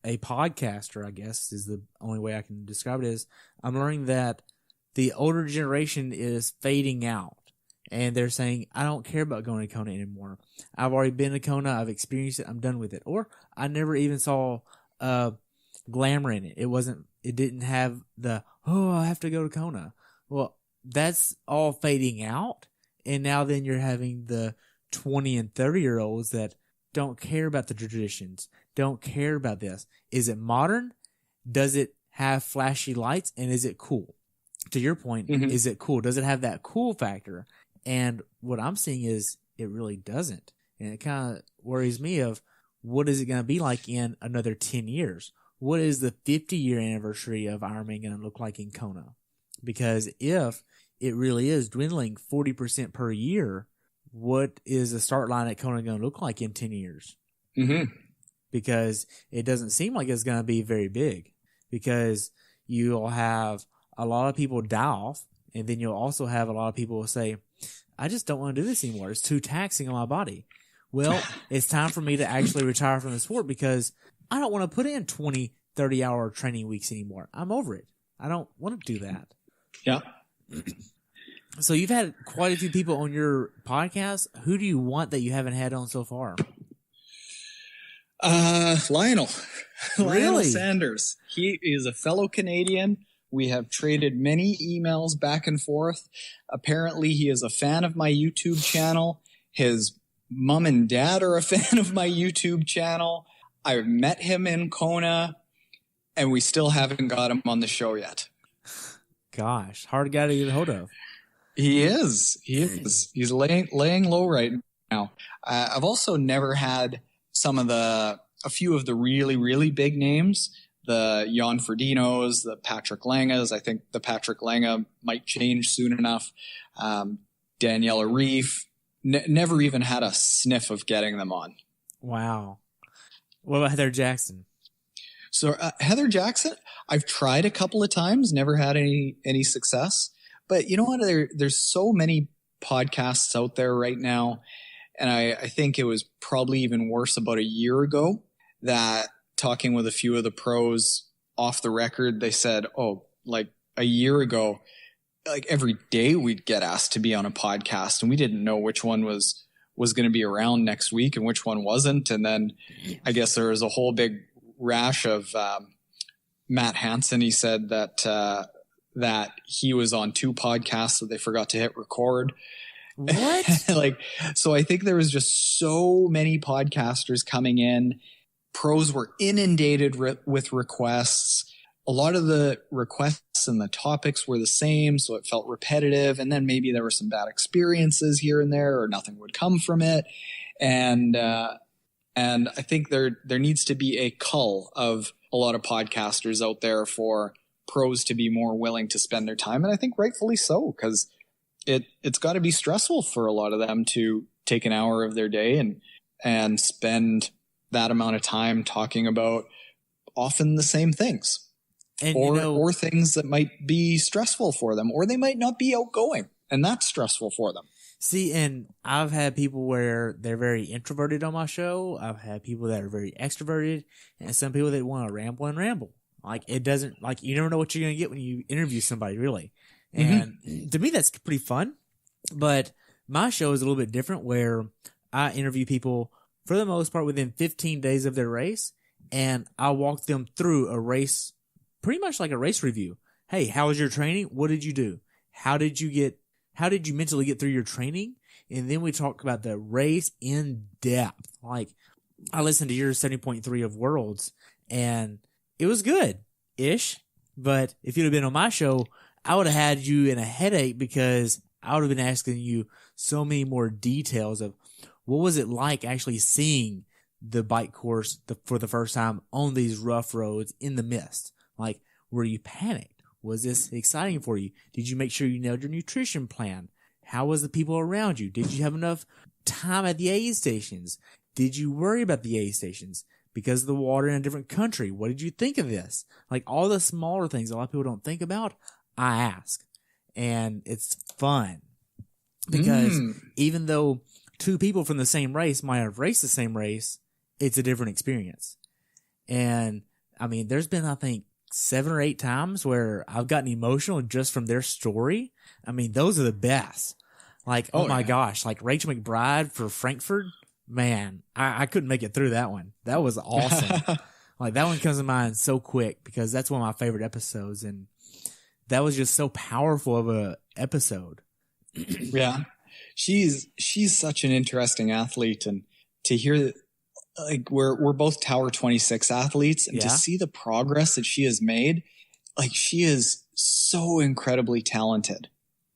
a podcaster, I guess is the only way I can describe it, is I'm learning that the older generation is fading out. And they're saying, I don't care about going to Kona anymore. I've already been to Kona. I've experienced it. I'm done with it. Or I never even saw glamour in it. It didn't have the, I have to go to Kona. Well, that's all fading out. And now then you're having the 20 and 30-year-olds that don't care about the traditions, don't care about this. Is it modern? Does it have flashy lights? And is it cool? To your point, Is it cool? Does it have that cool factor? And what I'm seeing is it really doesn't. And it kind of worries me of what is it going to be like in another 10 years? What is the 50-year anniversary of Ironman going to look like in Kona? Because if it really is dwindling 40% per year, what is the start line at Kona going to look like in 10 years? Because it doesn't seem like it's going to be very big, because you'll have a lot of people die off, and then you'll also have a lot of people who say, I just don't want to do this anymore. It's too taxing on my body. Well, it's time for me to actually retire from the sport because I don't want to put in 20, 30-hour training weeks anymore. I'm over it. I don't want to do that. Yeah. So you've had quite a few people on your podcast. Who do you want that you haven't had on so far? Lionel. Really? Lionel Sanders. He is a fellow Canadian. We have traded many emails back and forth. Apparently, he is a fan of my YouTube channel. His mom and dad are a fan of my YouTube channel. I've met him in Kona, and we still haven't got him on the show yet. Gosh, hard guy to get a hold of. He is. He's laying low right now. I've also never had a few of the really, really big names. The Jan Ferdinos, the Patrick Langas. I think the Patrick Langa might change soon enough. Daniela Reef. Never even had a sniff of getting them on. Wow. What about Heather Jackson? So Heather Jackson, I've tried a couple of times, never had any success. But you know what? There's so many podcasts out there right now. And I think it was probably even worse about a year ago that talking with a few of the pros off the record, they said, like a year ago, like every day we'd get asked to be on a podcast and we didn't know which one was going to be around next week and which one wasn't. And then I guess there was a whole big rash of Matt Hansen. He said that he was on 2 podcasts that they forgot to hit record. What? So I think there was just so many podcasters coming in. Pros were inundated with requests. A lot of the requests and the topics were the same, so it felt repetitive. And then maybe there were some bad experiences here and there, or nothing would come from it. And I think there needs to be a cull of a lot of podcasters out there for pros to be more willing to spend their time. And I think rightfully so, because it's got to be stressful for a lot of them to take an hour of their day and spend that amount of time talking about often the same things, And or things that might be stressful for them, or they might not be outgoing, and that's stressful for them. see, and I've had people where they're very introverted on my show. I've had people that are very extroverted, and some people that want to ramble and ramble. Like, it doesn't, like, you never know what you're going to get when you interview somebody, really. And to me, that's pretty fun. But my show is a little bit different, where I interview people for the most part within 15 days of their race, and I walk them through a race, pretty much like a race review. Hey, how was your training? What did you do? How did you mentally get through your training? And then we talk about the race in depth. Like, I listened to your 70.3 of Worlds, and it was good-ish. But if you'd have been on my show, I would have had you in a headache, because I would have been asking you so many more details of what was it like actually seeing the bike course for the first time on these rough roads in the mist. Like, were you panicked? Was this exciting for you? Did you make sure you nailed your nutrition plan? How was the people around you? Did you have enough time at the aid stations? Did you worry about the aid stations because of the water in a different country? What did you think of this? Like, all the smaller things a lot of people don't think about, I ask. And it's fun, because even though two people from the same race might have raced the same race, it's a different experience. And I mean, there's been, I think, 7 or 8 times where I've gotten emotional just from their story. I mean, those are the best. Like, oh my gosh, like Rachel McBride for Frankfurt, man, I couldn't make it through that one. That was awesome. Like, that one comes to mind so quick, because that's one of my favorite episodes, and that was just so powerful of a episode. Yeah. She's such an interesting athlete, and to hear, like, we're both Tower 26 athletes, and to see the progress that she has made, like, she is so incredibly talented,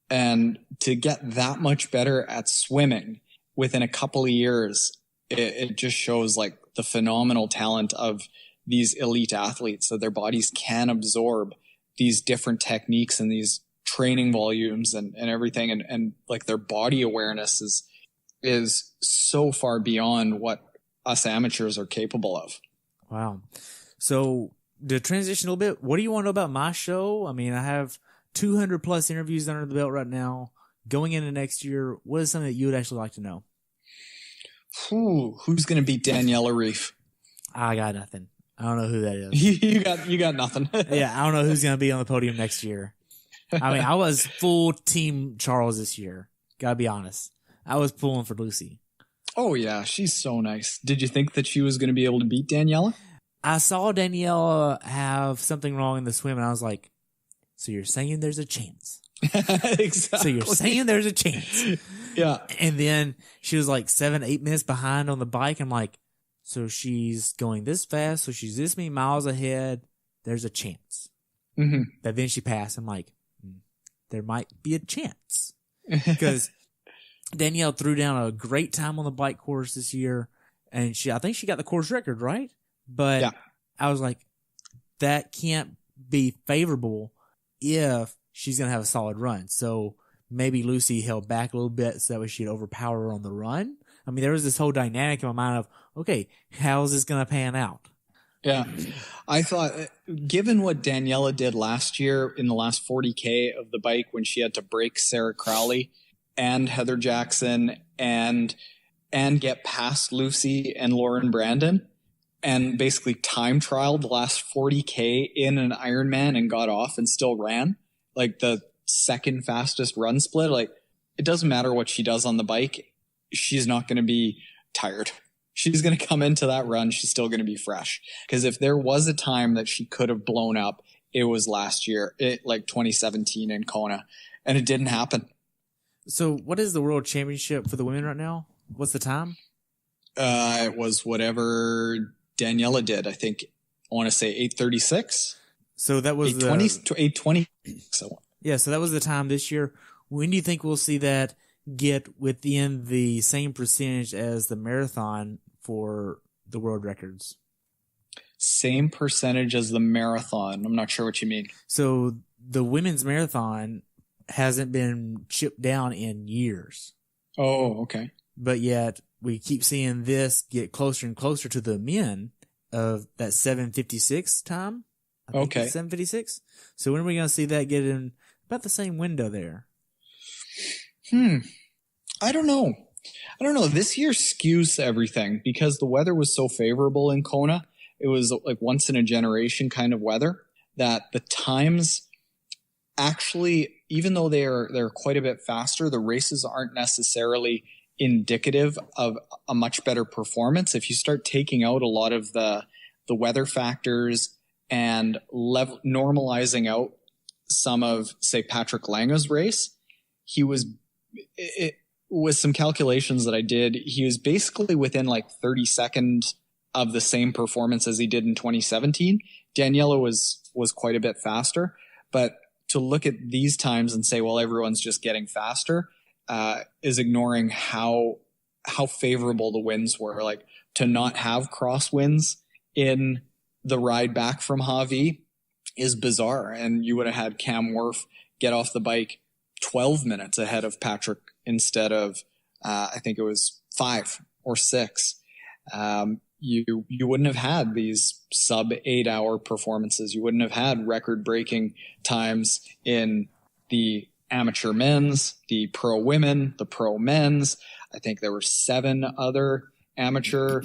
and to get that much better at swimming within a couple of years, it just shows, like, the phenomenal talent of these elite athletes, that their bodies can absorb these different techniques and these training volumes and everything. And like, their body awareness is so far beyond what us amateurs are capable of. Wow. So to transition a little bit, what do you want to know about my show? I mean, I have 200 plus interviews under the belt right now. Going into next year, what is something that you would actually like to know? Who's going to beat Daniela Reef? I got nothing. I don't know who that is. you got nothing. Yeah, I don't know who's going to be on the podium next year. I mean, I was full team Charles this year. Gotta be honest. I was pulling for Lucy. Oh yeah, she's so nice. Did you think that she was going to be able to beat Daniela? I saw Daniela have something wrong in the swim, and I was like, so you're saying there's a chance? Exactly. So you're saying there's a chance? Yeah. And then she was like 7-8 minutes behind on the bike. I'm like, so she's going this fast, so she's this many miles ahead. There's a chance. But then she passed. I'm like, there might be a chance. Because Danielle threw down a great time on the bike course this year. And I think she got the course record, right? But yeah. I was like, that can't be favorable if she's going to have a solid run. So maybe Lucy held back a little bit so that way she'd overpower her on the run. I mean, there was this whole dynamic in my mind of, okay, how's this going to pan out? Yeah. I thought, given what Daniela did last year in the last 40K of the bike, when she had to break Sarah Crowley and Heather Jackson and get past Lucy and Lauren Brandon, and basically time trialed the last 40K in an Ironman and got off and still ran, like the second fastest run split. Like, it doesn't matter what she does on the bike. She's not going to be tired. She's going to come into that run. She's still going to be fresh. Because if there was a time that she could have blown up, it was last year, like 2017 in Kona. And it didn't happen. So what is the world championship for the women right now? What's the time? It was whatever Daniela did. I think I want to say 8:36. So that was 8:20. So yeah, so that was the time this year. When do you think we'll see that get within the same percentage as the marathon for the world records? Same percentage as the marathon. I'm not sure what you mean. So the women's marathon hasn't been chipped down in years. Oh, okay. But yet we keep seeing this get closer and closer to the men of that 7:56 time. I think Okay. it's 7:56. So when are we going to see that get in about the same window there? I don't know. This year skews everything because the weather was so favorable in Kona. It was like once in a generation kind of weather that the times actually, even though they're quite a bit faster, the races aren't necessarily indicative of a much better performance. If you start taking out a lot of the weather factors and normalizing out some of, say, Patrick Lange's race, with some calculations that I did, he was basically within like 30 seconds of the same performance as he did in 2017. Daniela was quite a bit faster, but to look at these times and say, well, everyone's just getting faster, is ignoring how favorable the winds were. Like, to not have crosswinds in the ride back from Hawi is bizarre. And you would have had Cam Wurf get off the bike 12 minutes ahead of Patrick instead of, I think it was 5 or 6. You wouldn't have had these sub 8 hour performances. You wouldn't have had record breaking times in the amateur men's, the pro women, the pro men's. I think there were 7 other amateur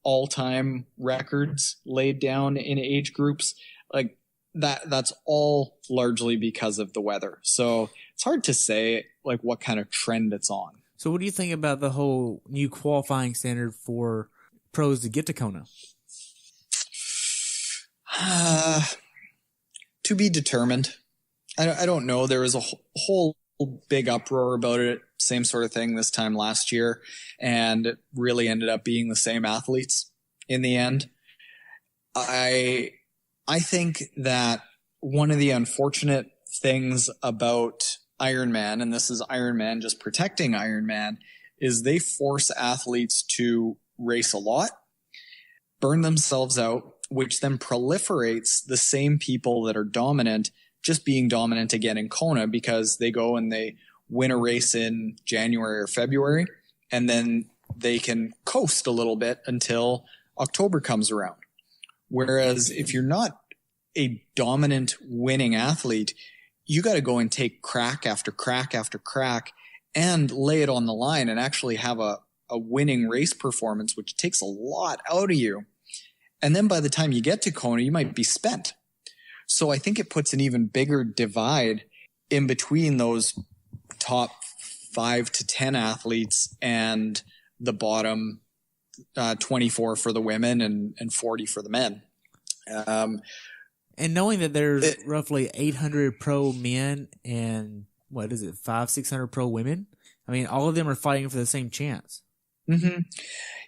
all-time records laid down in age groups. Like that's all largely because of the weather. So it's hard to say like what kind of trend it's on. So what do you think about the whole new qualifying standard for pros to get to Kona? To be determined. I don't know. There was a whole big uproar about it. Same sort of thing this time last year. And it really ended up being the same athletes in the end. I think that one of the unfortunate things about Ironman, and this is Ironman just protecting Ironman, is they force athletes to race a lot, burn themselves out, which then proliferates the same people that are dominant just being dominant again in Kona, because they go and they win a race in January or February, and then they can coast a little bit until October comes around. Whereas if you're not a dominant winning athlete, you got to go and take crack after crack after crack and lay it on the line and actually have a winning race performance, which takes a lot out of you. And then by the time you get to Kona, you might be spent. So I think it puts an even bigger divide in between those top 5 to 10 athletes and the bottom 24 for the women and 40 for the men. And knowing that there's roughly 800 pro men and 600 pro women, I mean, all of them are fighting for the same chance. Mm-hmm.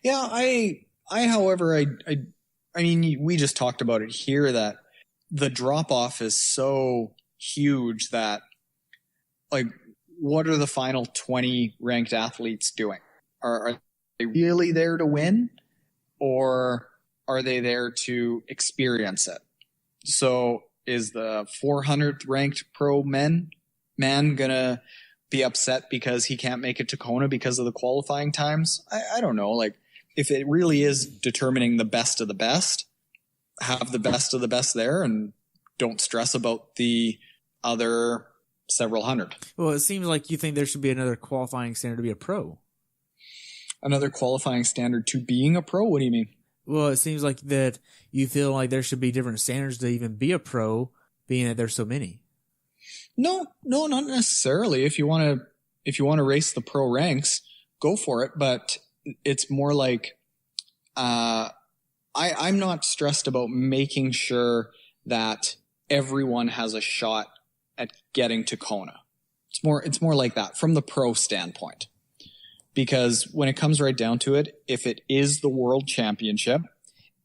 Yeah, however, I mean, we just talked about it here that the drop off is so huge that, like, what are the final 20 ranked athletes doing? Are they really there to win, or are they there to experience it? So is the 400th ranked pro man gonna be upset because he can't make it to Kona because of the qualifying times? I don't know. Like, if it really is determining the best of the best, have the best of the best there and don't stress about the other several hundred. Well, it seems like you think there should be another qualifying standard to be a pro. Another qualifying standard to being a pro? What do you mean? Well, it seems like that you feel like there should be different standards to even be a pro, being that there's so many. No, not necessarily. If you want to race the pro ranks, go for it. But it's more like, I'm not stressed about making sure that everyone has a shot at getting to Kona. It's more like that from the pro standpoint. Because when it comes right down to it, if it is the world championship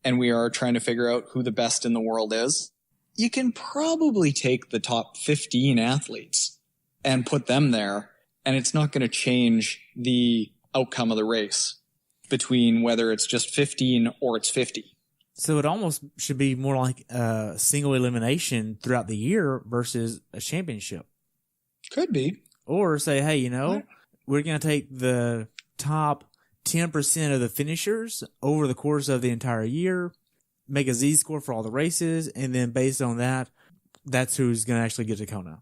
and we are trying to figure out who the best in the world is, you can probably take the top 15 athletes and put them there, and it's not going to change the outcome of the race between whether it's just 15 or it's 50. So it almost should be more like a single elimination throughout the year versus a championship. Could be. Or say, hey, we're going to take the top 10% of the finishers over the course of the entire year, make a Z-score for all the races, and then based on that, that's who's going to actually get to Kona.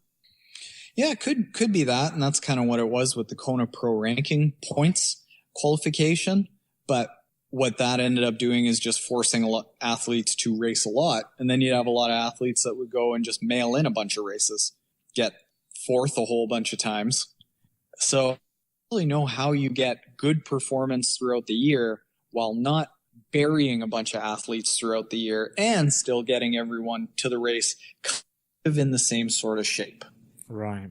Yeah, it could be that, and that's kind of what it was with the Kona Pro ranking points qualification. But what that ended up doing is just forcing athletes to race a lot, and then you'd have a lot of athletes that would go and just mail in a bunch of races, get fourth a whole bunch of times. So I don't really know how you get good performance throughout the year while not burying a bunch of athletes throughout the year and still getting everyone to the race kind of in the same sort of shape. Right.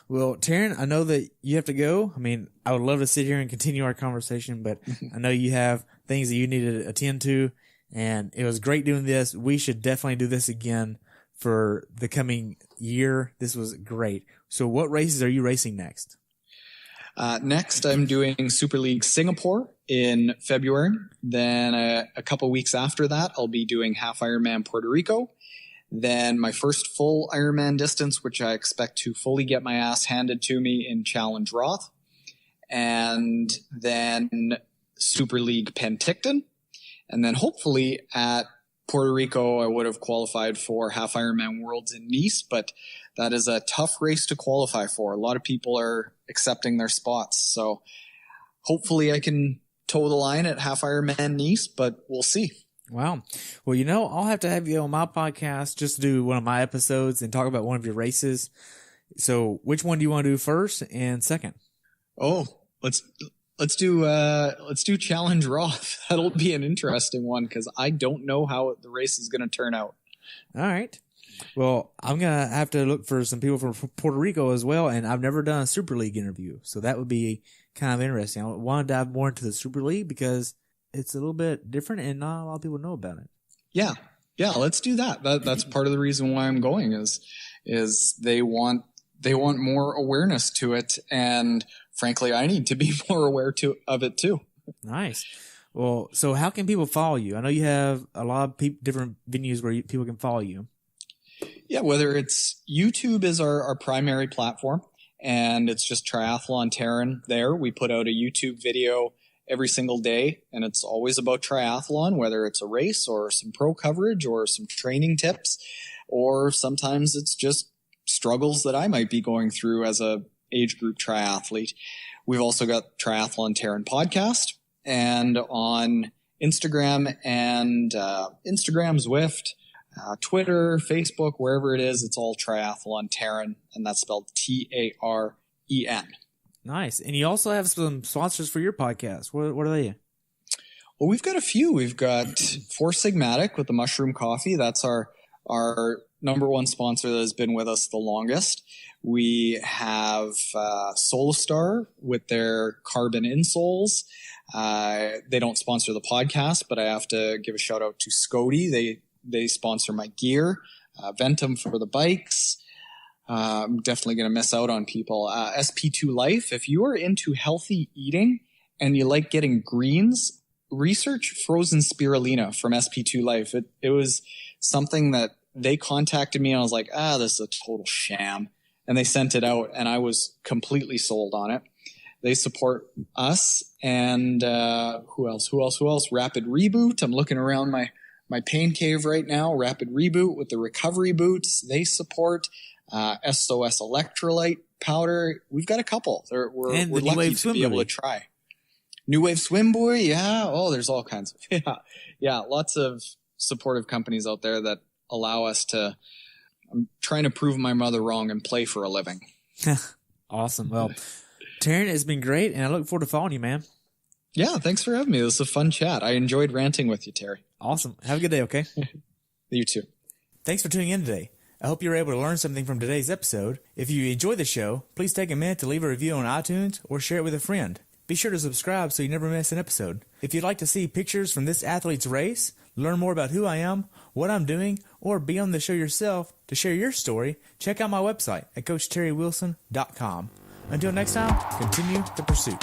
Well, Taren, I know that you have to go. I mean, I would love to sit here and continue our conversation, but I know you have things that you need to attend to, and it was great doing this. We should definitely do this again for the coming year. This was great. So what races are you racing next? Next, I'm doing Super League Singapore in February. Then a couple weeks after that, I'll be doing Half Ironman Puerto Rico. Then my first full Ironman distance, which I expect to fully get my ass handed to me in Challenge Roth. And then Super League Penticton. And then hopefully at Puerto Rico, I would have qualified for Half Ironman Worlds in Nice, but that is a tough race to qualify for. A lot of people are accepting their spots. So hopefully I can toe the line at Half Ironman Nice, but we'll see. Wow. Well, I'll have to have you on my podcast just to do one of my episodes and talk about one of your races. So which one do you want to do first and second? Oh, let's do Challenge Roth. That'll be an interesting one because I don't know how the race is going to turn out. All right. Well, I'm going to have to look for some people from Puerto Rico as well, and I've never done a Super League interview, so that would be kind of interesting. I want to dive more into the Super League because it's a little bit different and not a lot of people know about it. Yeah, let's do that. That's part of the reason why I'm going is they want more awareness to it, and frankly, I need to be more aware of it too. Nice. Well, so how can people follow you? I know you have a lot of different venues where people can follow you. Yeah, whether it's YouTube is our primary platform, and it's just Triathlon Taren there. We put out a YouTube video every single day, and it's always about triathlon, whether it's a race or some pro coverage or some training tips, or sometimes it's just struggles that I might be going through as a age group triathlete. We've also got Triathlon Taren podcast, and on Instagram and Instagram Zwift, Twitter, Facebook, wherever it is, it's all Triathlon Taren, and that's spelled Taren. Nice. And you also have some sponsors for your podcast. What are they? Well, we've got a few. We've got Four Sigmatic with the mushroom coffee. That's our number one sponsor that has been with us the longest. We have Solastar with their carbon insoles. They don't sponsor the podcast, but I have to give a shout out to Scody. They sponsor my gear. Ventum for the bikes. I'm definitely going to miss out on people. SP2 Life. If you are into healthy eating and you like getting greens, research frozen spirulina from SP2 Life. It was something that they contacted me and I was like, this is a total sham. And they sent it out and I was completely sold on it. They support us and who else? Rapid Reboot. I'm looking around my pain cave right now. Rapid Reboot with the recovery boots. They support SOS electrolyte powder. We've got a couple. We're lucky to be able to try. New Wave Swim Buoy. Yeah. Oh, there's all kinds of, yeah. Lots of supportive companies out there that allow us to, I'm trying to prove my mother wrong and play for a living. Awesome. Well, Taren, it's been great, and I look forward to following you, man. Yeah, thanks for having me. This was a fun chat. I enjoyed ranting with you, Terry. Awesome. Have a good day, okay? You too. Thanks for tuning in today. I hope you were able to learn something from today's episode. If you enjoyed the show, please take a minute to leave a review on iTunes or share it with a friend. Be sure to subscribe so you never miss an episode. If you'd like to see pictures from this athlete's race, learn more about who I am, what I'm doing, or be on the show yourself to share your story, check out my website at CoachTerryWilson.com. Until next time, continue the pursuit.